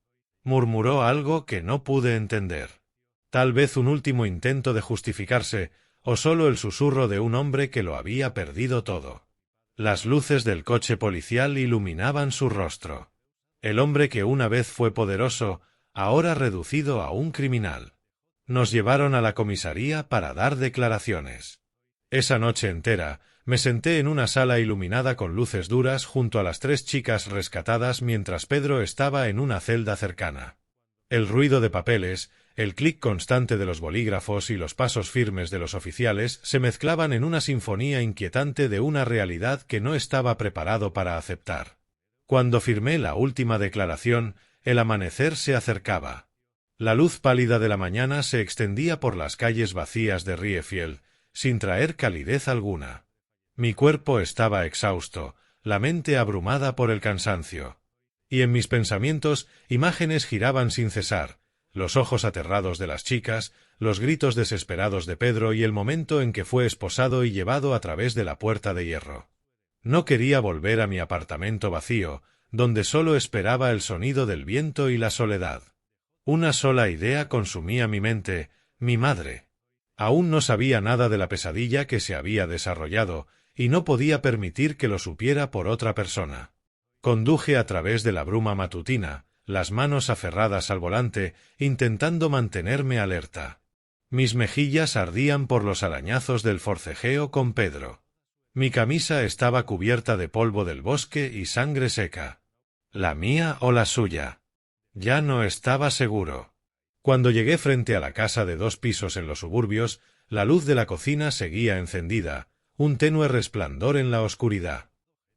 Murmuró algo que no pude entender. Tal vez un último intento de justificarse, o solo el susurro de un hombre que lo había perdido todo. Las luces del coche policial iluminaban su rostro. El hombre que una vez fue poderoso, ahora reducido a un criminal. Nos llevaron a la comisaría para dar declaraciones. Esa noche entera, me senté en una sala iluminada con luces duras junto a las 3 chicas rescatadas mientras Pedro estaba en una celda cercana. El ruido de papeles, el clic constante de los bolígrafos y los pasos firmes de los oficiales se mezclaban en una sinfonía inquietante de una realidad que no estaba preparado para aceptar. Cuando firmé la última declaración, el amanecer se acercaba. La luz pálida de la mañana se extendía por las calles vacías de Riefield, sin traer calidez alguna. Mi cuerpo estaba exhausto, la mente abrumada por el cansancio. Y en mis pensamientos imágenes giraban sin cesar, los ojos aterrados de las chicas, los gritos desesperados de Pedro y el momento en que fue esposado y llevado a través de la puerta de hierro. No quería volver a mi apartamento vacío, donde solo esperaba el sonido del viento y la soledad. Una sola idea consumía mi mente: mi madre. Aún no sabía nada de la pesadilla que se había desarrollado, y no podía permitir que lo supiera por otra persona. Conduje a través de la bruma matutina, las manos aferradas al volante, intentando mantenerme alerta. Mis mejillas ardían por los arañazos del forcejeo con Pedro. Mi camisa estaba cubierta de polvo del bosque y sangre seca. ¿La mía o la suya? Ya no estaba seguro. Cuando llegué frente a la casa de 2 pisos en los suburbios, la luz de la cocina seguía encendida, un tenue resplandor en la oscuridad.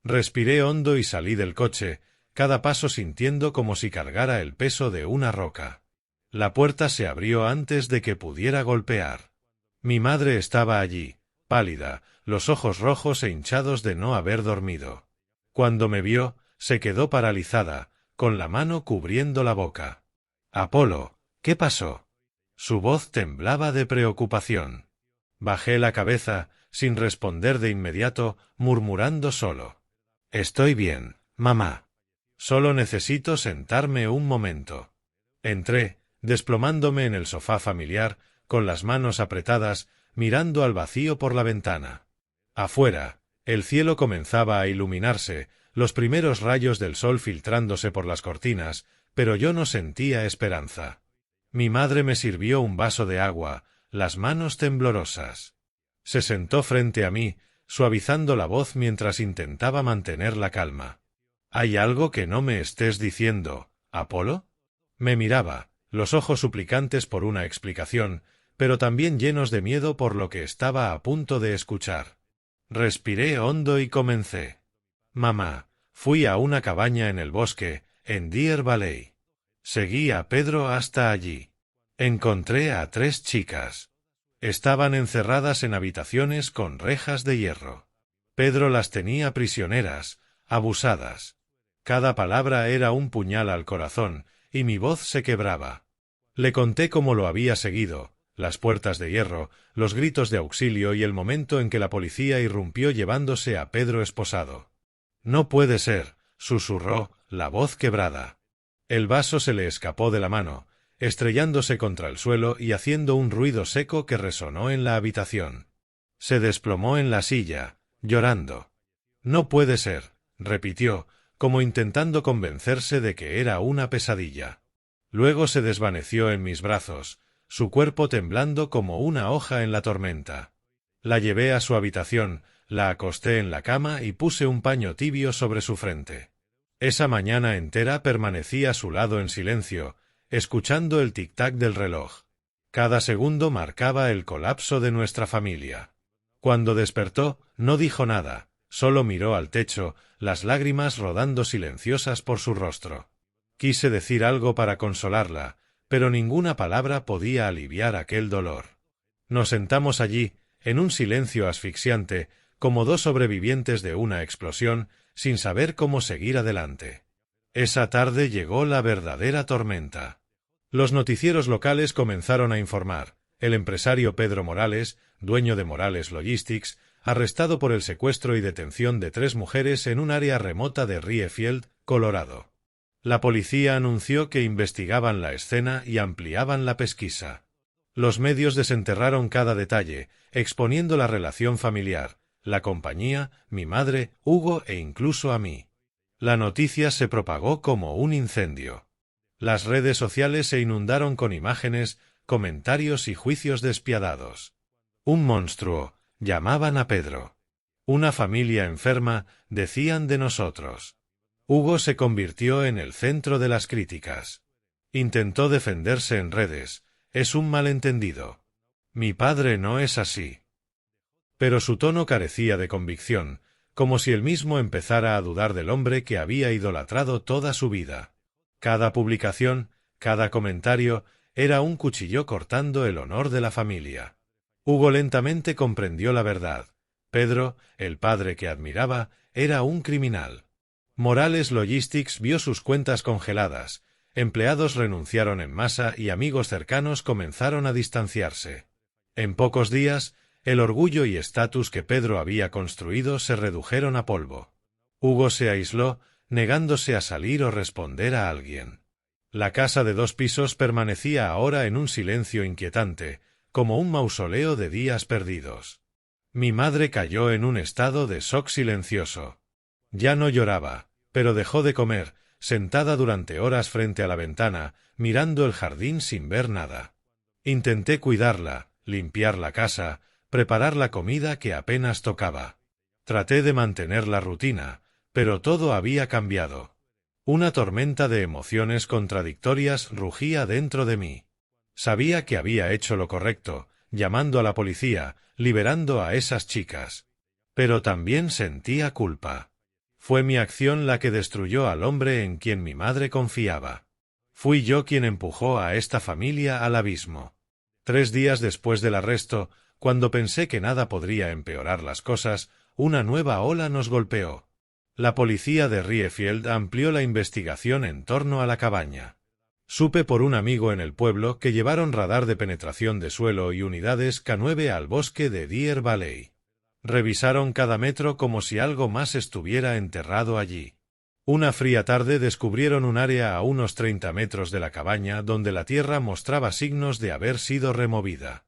Respiré hondo y salí del coche, cada paso sintiendo como si cargara el peso de una roca. La puerta se abrió antes de que pudiera golpear. Mi madre estaba allí, pálida, los ojos rojos e hinchados de no haber dormido. Cuando me vio, se quedó paralizada, con la mano cubriendo la boca. «Apolo, ¿qué pasó?» Su voz temblaba de preocupación. Bajé la cabeza, sin responder de inmediato, murmurando solo: «Estoy bien, mamá. Solo necesito sentarme un momento». Entré, desplomándome en el sofá familiar, con las manos apretadas, mirando al vacío por la ventana. Afuera, el cielo comenzaba a iluminarse, los primeros rayos del sol filtrándose por las cortinas, pero yo no sentía esperanza. Mi madre me sirvió un vaso de agua, las manos temblorosas. Se sentó frente a mí, suavizando la voz mientras intentaba mantener la calma. «¿Hay algo que no me estés diciendo, Apolo?» Me miraba, los ojos suplicantes por una explicación, pero también llenos de miedo por lo que estaba a punto de escuchar. Respiré hondo y comencé: «Mamá, fui a una cabaña en el bosque, en Deer Valley. Seguí a Pedro hasta allí. Encontré a 3 chicas. Estaban encerradas en habitaciones con rejas de hierro. Pedro las tenía prisioneras, abusadas». Cada palabra era un puñal al corazón, y mi voz se quebraba. Le conté cómo lo había seguido, las puertas de hierro, los gritos de auxilio y el momento en que la policía irrumpió llevándose a Pedro esposado. «No puede ser», susurró, la voz quebrada. El vaso se le escapó de la mano, estrellándose contra el suelo y haciendo un ruido seco que resonó en la habitación. Se desplomó en la silla, llorando. «No puede ser», repitió, como intentando convencerse de que era una pesadilla. Luego se desvaneció en mis brazos, su cuerpo temblando como una hoja en la tormenta. La llevé a su habitación, la acosté en la cama y puse un paño tibio sobre su frente. Esa mañana entera permanecí a su lado en silencio, escuchando el tic-tac del reloj. Cada segundo marcaba el colapso de nuestra familia. Cuando despertó, no dijo nada, solo miró al techo, las lágrimas rodando silenciosas por su rostro. Quise decir algo para consolarla, pero ninguna palabra podía aliviar aquel dolor. Nos sentamos allí, en un silencio asfixiante, como 2 sobrevivientes de una explosión, sin saber cómo seguir adelante. Esa tarde llegó la verdadera tormenta. Los noticieros locales comenzaron a informar. El empresario Pedro Morales, dueño de Morales Logistics, arrestado por el secuestro y detención de 3 mujeres en un área remota de Riefield, Colorado. La policía anunció que investigaban la escena y ampliaban la pesquisa. Los medios desenterraron cada detalle, exponiendo la relación familiar, la compañía, mi madre, Hugo e incluso a mí. La noticia se propagó como un incendio. Las redes sociales se inundaron con imágenes, comentarios y juicios despiadados. Un monstruo, llamaban a Pedro. Una familia enferma, decían de nosotros. Hugo se convirtió en el centro de las críticas. Intentó defenderse en redes. Es un malentendido. Mi padre no es así. Pero su tono carecía de convicción, como si él mismo empezara a dudar del hombre que había idolatrado toda su vida. Cada publicación, cada comentario, era un cuchillo cortando el honor de la familia. Hugo lentamente comprendió la verdad. Pedro, el padre que admiraba, era un criminal. Morales Logistics vio sus cuentas congeladas, empleados renunciaron en masa y amigos cercanos comenzaron a distanciarse. En pocos días, el orgullo y estatus que Pedro había construido se redujeron a polvo. Hugo se aisló, negándose a salir o responder a alguien. La casa de 2 pisos permanecía ahora en un silencio inquietante, como un mausoleo de días perdidos. Mi madre cayó en un estado de shock silencioso. Ya no lloraba, pero dejó de comer, sentada durante horas frente a la ventana, mirando el jardín sin ver nada. Intenté cuidarla, limpiar la casa, preparar la comida que apenas tocaba. Traté de mantener la rutina, pero todo había cambiado. Una tormenta de emociones contradictorias rugía dentro de mí. Sabía que había hecho lo correcto, llamando a la policía, liberando a esas chicas. Pero también sentía culpa. Fue mi acción la que destruyó al hombre en quien mi madre confiaba. Fui yo quien empujó a esta familia al abismo. 3 días después del arresto, cuando pensé que nada podría empeorar las cosas, una nueva ola nos golpeó. La policía de Riefield amplió la investigación en torno a la cabaña. Supe por un amigo en el pueblo que llevaron radar de penetración de suelo y unidades K9 al bosque de Deer Valley. Revisaron cada metro como si algo más estuviera enterrado allí. Una fría tarde descubrieron un área a unos 30 metros de la cabaña donde la tierra mostraba signos de haber sido removida.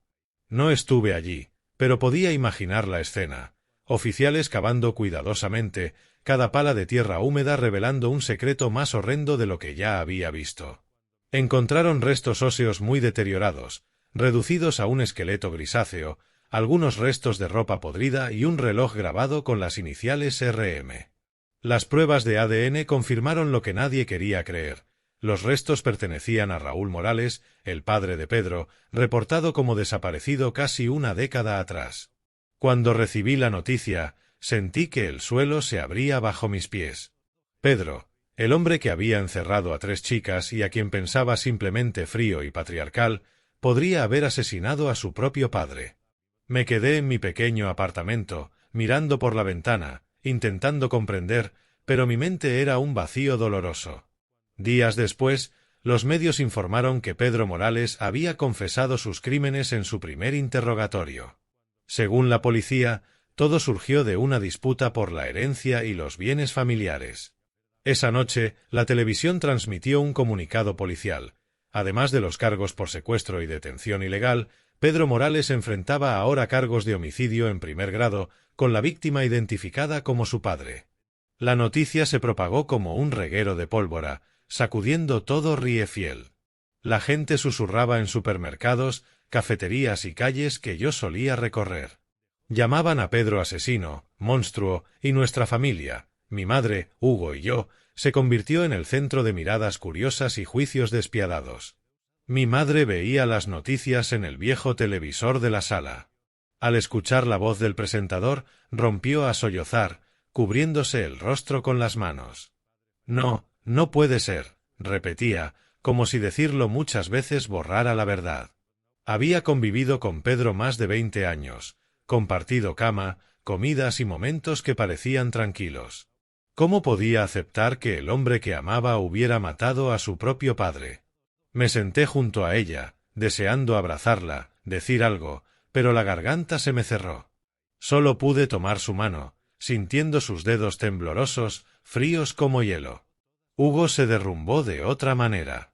No estuve allí, pero podía imaginar la escena. Oficiales cavando cuidadosamente, cada pala de tierra húmeda revelando un secreto más horrendo de lo que ya había visto. Encontraron restos óseos muy deteriorados, reducidos a un esqueleto grisáceo, algunos restos de ropa podrida y un reloj grabado con las iniciales RM. Las pruebas de ADN confirmaron lo que nadie quería creer. Los restos pertenecían a Raúl Morales, el padre de Pedro, reportado como desaparecido casi una década atrás. Cuando recibí la noticia, sentí que el suelo se abría bajo mis pies. Pedro, el hombre que había encerrado a 3 chicas y a quien pensaba simplemente frío y patriarcal, podría haber asesinado a su propio padre. Me quedé en mi pequeño apartamento, mirando por la ventana, intentando comprender, pero mi mente era un vacío doloroso. Días después, los medios informaron que Pedro Morales había confesado sus crímenes en su primer interrogatorio. Según la policía, todo surgió de una disputa por la herencia y los bienes familiares. Esa noche, la televisión transmitió un comunicado policial. Además de los cargos por secuestro y detención ilegal, Pedro Morales enfrentaba ahora cargos de homicidio en primer grado, con la víctima identificada como su padre. La noticia se propagó como un reguero de pólvora, sacudiendo todo Riefield. La gente susurraba en supermercados, cafeterías y calles que yo solía recorrer. Llamaban a Pedro asesino, monstruo, y nuestra familia, mi madre, Hugo y yo, se convirtió en el centro de miradas curiosas y juicios despiadados. Mi madre veía las noticias en el viejo televisor de la sala. Al escuchar la voz del presentador, rompió a sollozar, cubriéndose el rostro con las manos. No, no puede ser, repetía, como si decirlo muchas veces borrara la verdad. Había convivido con Pedro más de 20 años, compartido cama, comidas y momentos que parecían tranquilos. ¿Cómo podía aceptar que el hombre que amaba hubiera matado a su propio padre? Me senté junto a ella, deseando abrazarla, decir algo, pero la garganta se me cerró. Solo pude tomar su mano, sintiendo sus dedos temblorosos, fríos como hielo. Hugo se derrumbó de otra manera.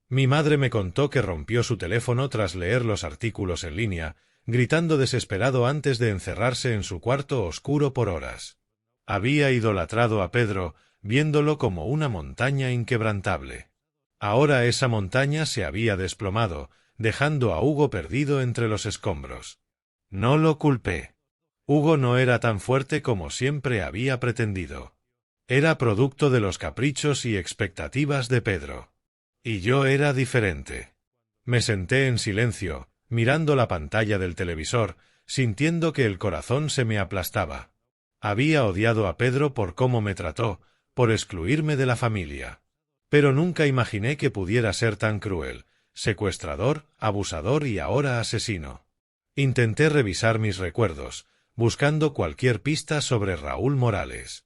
Mi madre me contó que rompió su teléfono tras leer los artículos en línea, gritando desesperado antes de encerrarse en su cuarto oscuro por horas. Había idolatrado a Pedro, viéndolo como una montaña inquebrantable. Ahora esa montaña se había desplomado, dejando a Hugo perdido entre los escombros. No lo culpé. Hugo no era tan fuerte como siempre había pretendido. Era producto de los caprichos y expectativas de Pedro. Y yo era diferente. Me senté en silencio, mirando la pantalla del televisor, sintiendo que el corazón se me aplastaba. Había odiado a Pedro por cómo me trató, por excluirme de la familia. Pero nunca imaginé que pudiera ser tan cruel, secuestrador, abusador y ahora asesino. Intenté revisar mis recuerdos, buscando cualquier pista sobre Raúl Morales.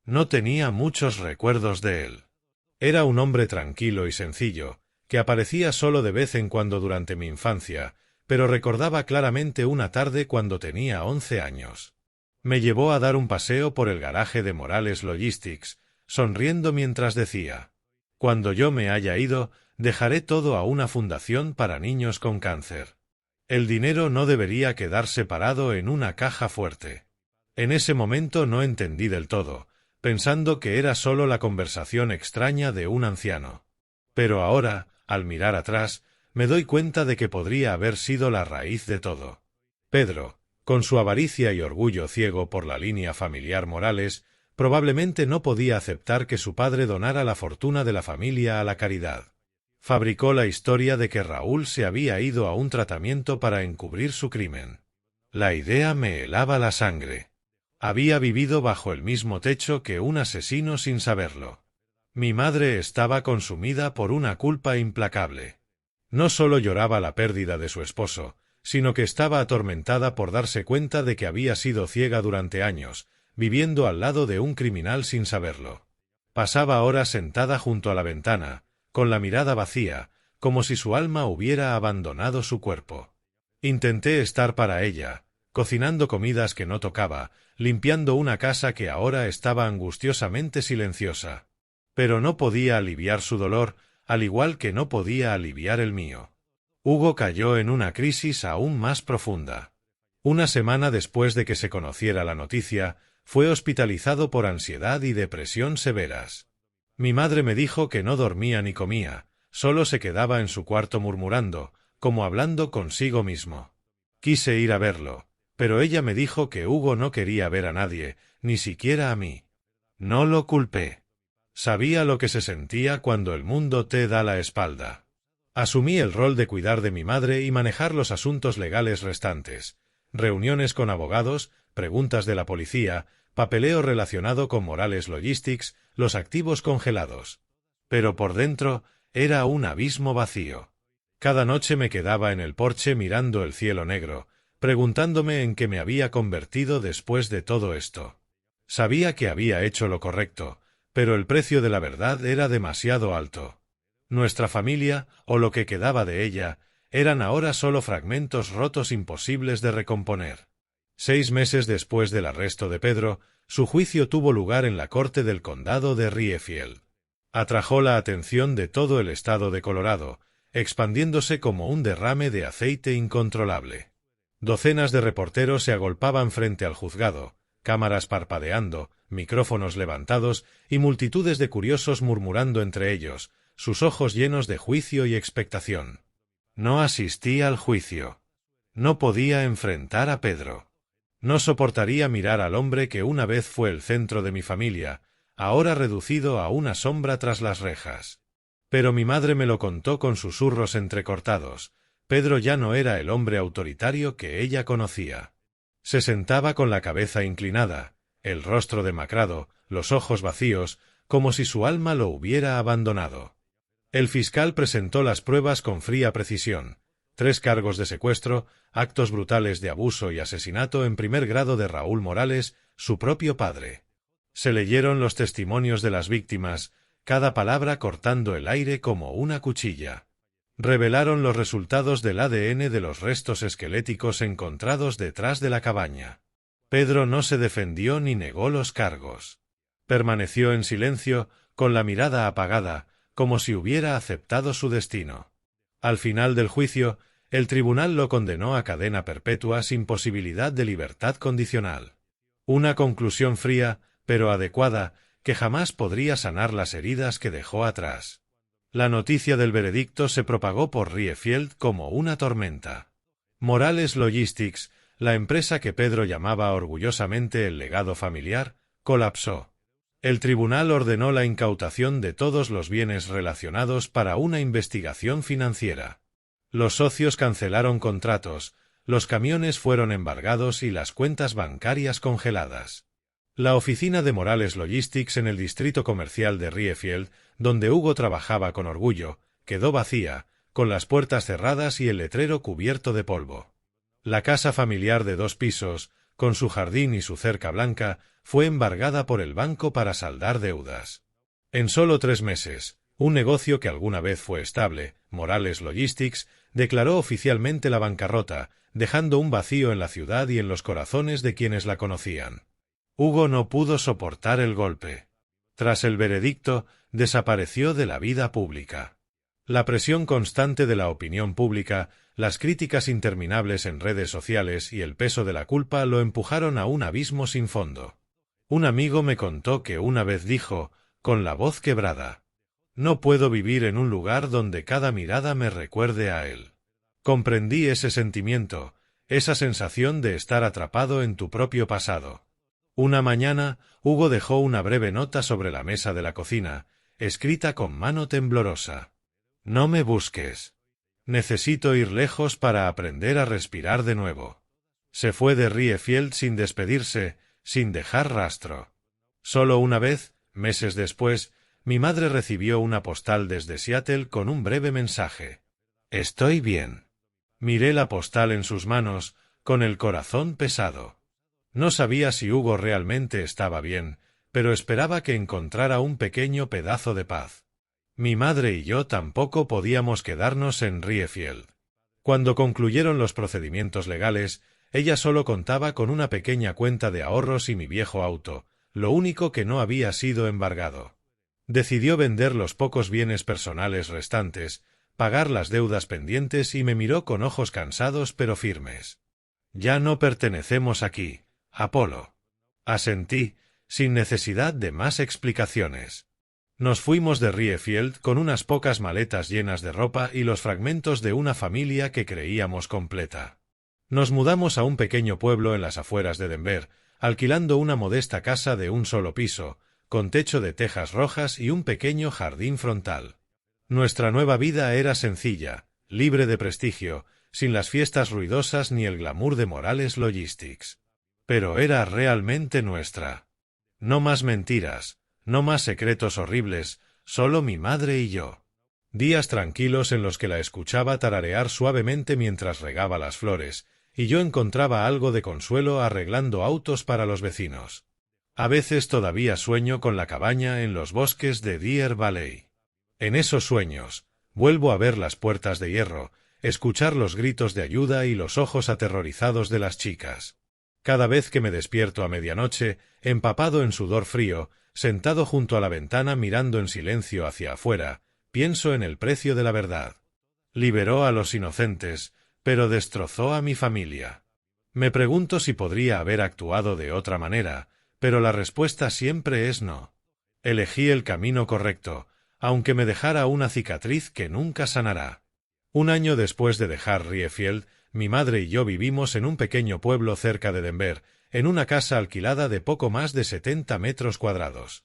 No tenía muchos recuerdos de él. Era un hombre tranquilo y sencillo, que aparecía solo de vez en cuando durante mi infancia, pero recordaba claramente una tarde cuando tenía 11 años. Me llevó a dar un paseo por el garaje de Morales Logistics, sonriendo mientras decía: «Cuando yo me haya ido, dejaré todo a una fundación para niños con cáncer. El dinero no debería quedar separado en una caja fuerte». En ese momento no entendí del todo, pensando que era solo la conversación extraña de un anciano. Pero ahora, al mirar atrás, me doy cuenta de que podría haber sido la raíz de todo. Pedro, con su avaricia y orgullo ciego por la línea familiar Morales, probablemente no podía aceptar que su padre donara la fortuna de la familia a la caridad. Fabricó la historia de que Raúl se había ido a un tratamiento para encubrir su crimen. La idea me helaba la sangre. Había vivido bajo el mismo techo que un asesino sin saberlo. Mi madre estaba consumida por una culpa implacable. No solo lloraba la pérdida de su esposo, sino que estaba atormentada por darse cuenta de que había sido ciega durante años, viviendo al lado de un criminal sin saberlo. Pasaba horas sentada junto a la ventana, con la mirada vacía, como si su alma hubiera abandonado su cuerpo. Intenté estar para ella, cocinando comidas que no tocaba, limpiando una casa que ahora estaba angustiosamente silenciosa. Pero no podía aliviar su dolor, al igual que no podía aliviar el mío. Hugo cayó en una crisis aún más profunda. Una semana después de que se conociera la noticia, fue hospitalizado por ansiedad y depresión severas. Mi madre me dijo que no dormía ni comía, solo se quedaba en su cuarto murmurando, como hablando consigo mismo. Quise ir a verlo, pero ella me dijo que Hugo no quería ver a nadie, ni siquiera a mí. No lo culpé. Sabía lo que se sentía cuando el mundo te da la espalda. Asumí el rol de cuidar de mi madre y manejar los asuntos legales restantes, reuniones con abogados, preguntas de la policía, papeleo relacionado con Morales Logistics, los activos congelados. Pero por dentro era un abismo vacío. Cada noche me quedaba en el porche mirando el cielo negro, preguntándome en qué me había convertido después de todo esto. Sabía que había hecho lo correcto, pero el precio de la verdad era demasiado alto. Nuestra familia, o lo que quedaba de ella, eran ahora solo fragmentos rotos imposibles de recomponer. 6 meses después del arresto de Pedro, su juicio tuvo lugar en la corte del condado de Riefield. Atrajo la atención de todo el estado de Colorado, expandiéndose como un derrame de aceite incontrolable. Docenas de reporteros se agolpaban frente al juzgado, cámaras parpadeando, micrófonos levantados y multitudes de curiosos murmurando entre ellos, sus ojos llenos de juicio y expectación. No asistí al juicio. No podía enfrentar a Pedro. No soportaría mirar al hombre que una vez fue el centro de mi familia, ahora reducido a una sombra tras las rejas. Pero mi madre me lo contó con susurros entrecortados. Pedro ya no era el hombre autoritario que ella conocía. Se sentaba con la cabeza inclinada, el rostro demacrado, los ojos vacíos, como si su alma lo hubiera abandonado. El fiscal presentó las pruebas con fría precisión: 3 cargos de secuestro, actos brutales de abuso y asesinato en primer grado de Raúl Morales, su propio padre. Se leyeron los testimonios de las víctimas, cada palabra cortando el aire como una cuchilla. Revelaron los resultados del ADN de los restos esqueléticos encontrados detrás de la cabaña. Pedro no se defendió ni negó los cargos. Permaneció en silencio, con la mirada apagada, como si hubiera aceptado su destino. Al final del juicio, el tribunal lo condenó a cadena perpetua sin posibilidad de libertad condicional. Una conclusión fría, pero adecuada, que jamás podría sanar las heridas que dejó atrás. La noticia del veredicto se propagó por Riefield como una tormenta. Morales Logistics, la empresa que Pedro llamaba orgullosamente el legado familiar, colapsó. El tribunal ordenó la incautación de todos los bienes relacionados para una investigación financiera. Los socios cancelaron contratos, los camiones fueron embargados y las cuentas bancarias congeladas. La oficina de Morales Logistics en el distrito comercial de Riefield, donde Hugo trabajaba con orgullo, quedó vacía, con las puertas cerradas y el letrero cubierto de polvo. La casa familiar de 2 pisos, con su jardín y su cerca blanca, fue embargada por el banco para saldar deudas. En solo 3 meses, un negocio que alguna vez fue estable, Morales Logistics, declaró oficialmente la bancarrota, dejando un vacío en la ciudad y en los corazones de quienes la conocían. Hugo no pudo soportar el golpe. Tras el veredicto, desapareció de la vida pública. La presión constante de la opinión pública, las críticas interminables en redes sociales y el peso de la culpa lo empujaron a un abismo sin fondo. Un amigo me contó que una vez dijo, con la voz quebrada: «No puedo vivir en un lugar donde cada mirada me recuerde a él». Comprendí ese sentimiento, esa sensación de estar atrapado en tu propio pasado. Una mañana, Hugo dejó una breve nota sobre la mesa de la cocina, escrita con mano temblorosa. «No me busques. Necesito ir lejos para aprender a respirar de nuevo». Se fue de Riefield sin despedirse, sin dejar rastro. Solo una vez, meses después, mi madre recibió una postal desde Seattle con un breve mensaje. «Estoy bien». Miré la postal en sus manos, con el corazón pesado. No sabía si Hugo realmente estaba bien, pero esperaba que encontrara un pequeño pedazo de paz. Mi madre y yo tampoco podíamos quedarnos en Riefield. Cuando concluyeron los procedimientos legales, ella solo contaba con una pequeña cuenta de ahorros y mi viejo auto, lo único que no había sido embargado. Decidió vender los pocos bienes personales restantes, pagar las deudas pendientes y me miró con ojos cansados pero firmes. «Ya no pertenecemos aquí, Apolo». Asentí, sin necesidad de más explicaciones. Nos fuimos de Riefield con unas pocas maletas llenas de ropa y los fragmentos de una familia que creíamos completa. Nos mudamos a un pequeño pueblo en las afueras de Denver, alquilando una modesta casa de un solo piso, con techo de tejas rojas y un pequeño jardín frontal. Nuestra nueva vida era sencilla, libre de prestigio, sin las fiestas ruidosas ni el glamour de Morales Logistics. Pero era realmente nuestra. No más mentiras, no más secretos horribles, solo mi madre y yo. Días tranquilos en los que la escuchaba tararear suavemente mientras regaba las flores, y yo encontraba algo de consuelo arreglando autos para los vecinos. A veces todavía sueño con la cabaña en los bosques de Deer Valley. En esos sueños, vuelvo a ver las puertas de hierro, escuchar los gritos de ayuda y los ojos aterrorizados de las chicas. Cada vez que me despierto a medianoche, empapado en sudor frío, sentado junto a la ventana mirando en silencio hacia afuera, pienso en el precio de la verdad. Liberó a los inocentes, pero destrozó a mi familia. Me pregunto si podría haber actuado de otra manera, pero la respuesta siempre es no. Elegí el camino correcto, aunque me dejara una cicatriz que nunca sanará. Un año después de dejar Riefield, mi madre y yo vivimos en un pequeño pueblo cerca de Denver, en una casa alquilada de poco más de 70 metros cuadrados.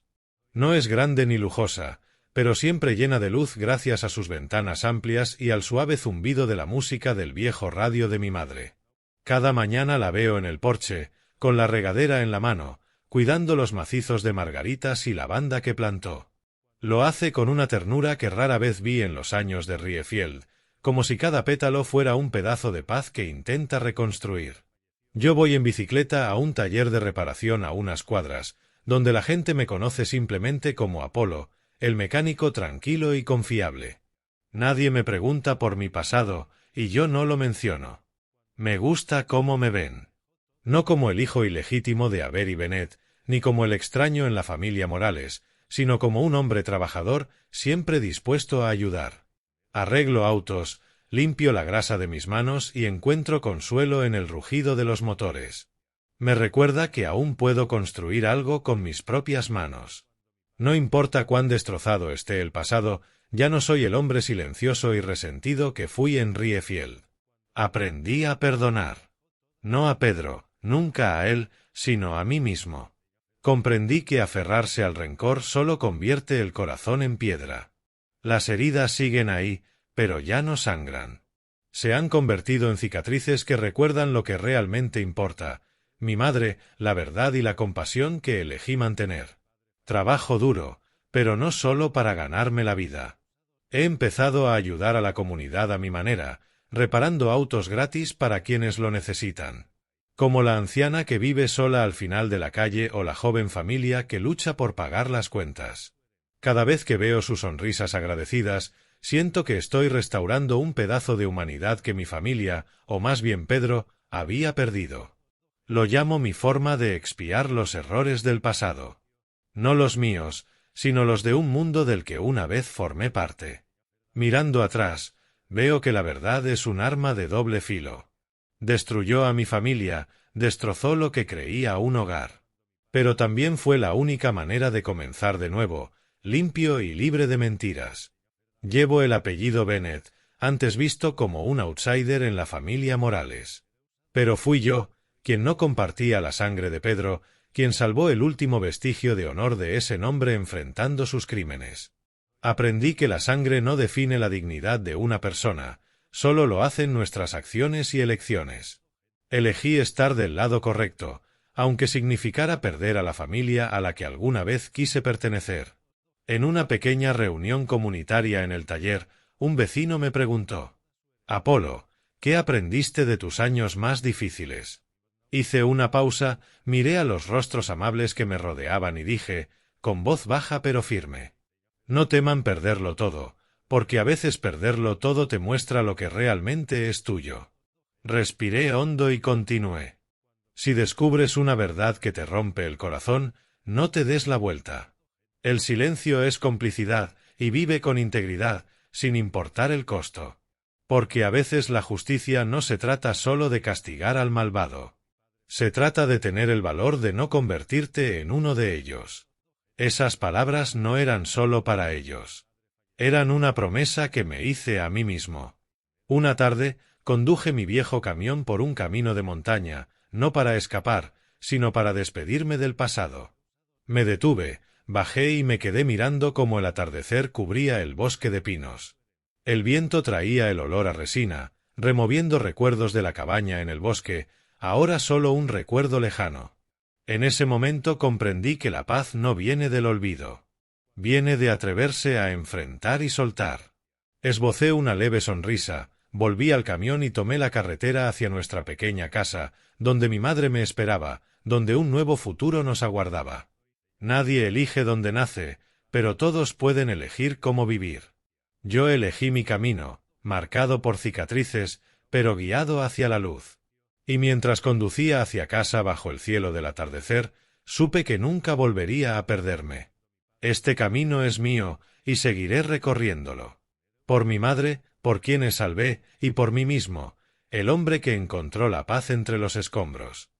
No es grande ni lujosa, pero siempre llena de luz gracias a sus ventanas amplias y al suave zumbido de la música del viejo radio de mi madre. Cada mañana la veo en el porche, con la regadera en la mano, cuidando los macizos de margaritas y lavanda que plantó. Lo hace con una ternura que rara vez vi en los años de Riefield, como si cada pétalo fuera un pedazo de paz que intenta reconstruir. Yo voy en bicicleta a un taller de reparación a unas cuadras, donde la gente me conoce simplemente como Apolo, el mecánico tranquilo y confiable. Nadie me pregunta por mi pasado, y yo no lo menciono. Me gusta cómo me ven. No como el hijo ilegítimo de Aber y Bennett, ni como el extraño en la familia Morales, sino como un hombre trabajador, siempre dispuesto a ayudar. Arreglo autos, limpio la grasa de mis manos y encuentro consuelo en el rugido de los motores. Me recuerda que aún puedo construir algo con mis propias manos. No importa cuán destrozado esté el pasado, ya no soy el hombre silencioso y resentido que fui en Riefield. Aprendí a perdonar. No a Pedro, nunca a él, sino a mí mismo. Comprendí que aferrarse al rencor solo convierte el corazón en piedra. Las heridas siguen ahí, pero ya no sangran. Se han convertido en cicatrices que recuerdan lo que realmente importa: mi madre, la verdad y la compasión que elegí mantener. Trabajo duro, pero no solo para ganarme la vida. He empezado a ayudar a la comunidad a mi manera, reparando autos gratis para quienes lo necesitan. Como la anciana que vive sola al final de la calle o la joven familia que lucha por pagar las cuentas. Cada vez que veo sus sonrisas agradecidas, siento que estoy restaurando un pedazo de humanidad que mi familia, o más bien Pedro, había perdido. Lo llamo mi forma de expiar los errores del pasado. No los míos, sino los de un mundo del que una vez formé parte. Mirando atrás, veo que la verdad es un arma de doble filo. Destruyó a mi familia, destrozó lo que creía un hogar. Pero también fue la única manera de comenzar de nuevo, limpio y libre de mentiras. Llevo el apellido Bennett, antes visto como un outsider en la familia Morales. Pero fui yo, quien no compartía la sangre de Pedro, quien salvó el último vestigio de honor de ese nombre enfrentando sus crímenes. Aprendí que la sangre no define la dignidad de una persona, solo lo hacen nuestras acciones y elecciones. Elegí estar del lado correcto, aunque significara perder a la familia a la que alguna vez quise pertenecer. En una pequeña reunión comunitaria en el taller, un vecino me preguntó: «Apolo, ¿qué aprendiste de tus años más difíciles?». Hice una pausa, miré a los rostros amables que me rodeaban y dije, con voz baja pero firme: «No teman perderlo todo, porque a veces perderlo todo te muestra lo que realmente es tuyo». Respiré hondo y continué: «Si descubres una verdad que te rompe el corazón, no te des la vuelta. El silencio es complicidad, y vive con integridad, sin importar el costo. Porque a veces la justicia no se trata solo de castigar al malvado. Se trata de tener el valor de no convertirte en uno de ellos». Esas palabras no eran solo para ellos. Eran una promesa que me hice a mí mismo. Una tarde, conduje mi viejo camión por un camino de montaña, no para escapar, sino para despedirme del pasado. Me detuve, bajé y me quedé mirando cómo el atardecer cubría el bosque de pinos. El viento traía el olor a resina, removiendo recuerdos de la cabaña en el bosque, ahora solo un recuerdo lejano. En ese momento comprendí que la paz no viene del olvido. Viene de atreverse a enfrentar y soltar. Esbocé una leve sonrisa, volví al camión y tomé la carretera hacia nuestra pequeña casa, donde mi madre me esperaba, donde un nuevo futuro nos aguardaba. Nadie elige dónde nace, pero todos pueden elegir cómo vivir. Yo elegí mi camino, marcado por cicatrices, pero guiado hacia la luz. Y mientras conducía hacia casa bajo el cielo del atardecer, supe que nunca volvería a perderme. Este camino es mío, y seguiré recorriéndolo. Por mi madre, por quienes salvé, y por mí mismo, el hombre que encontró la paz entre los escombros.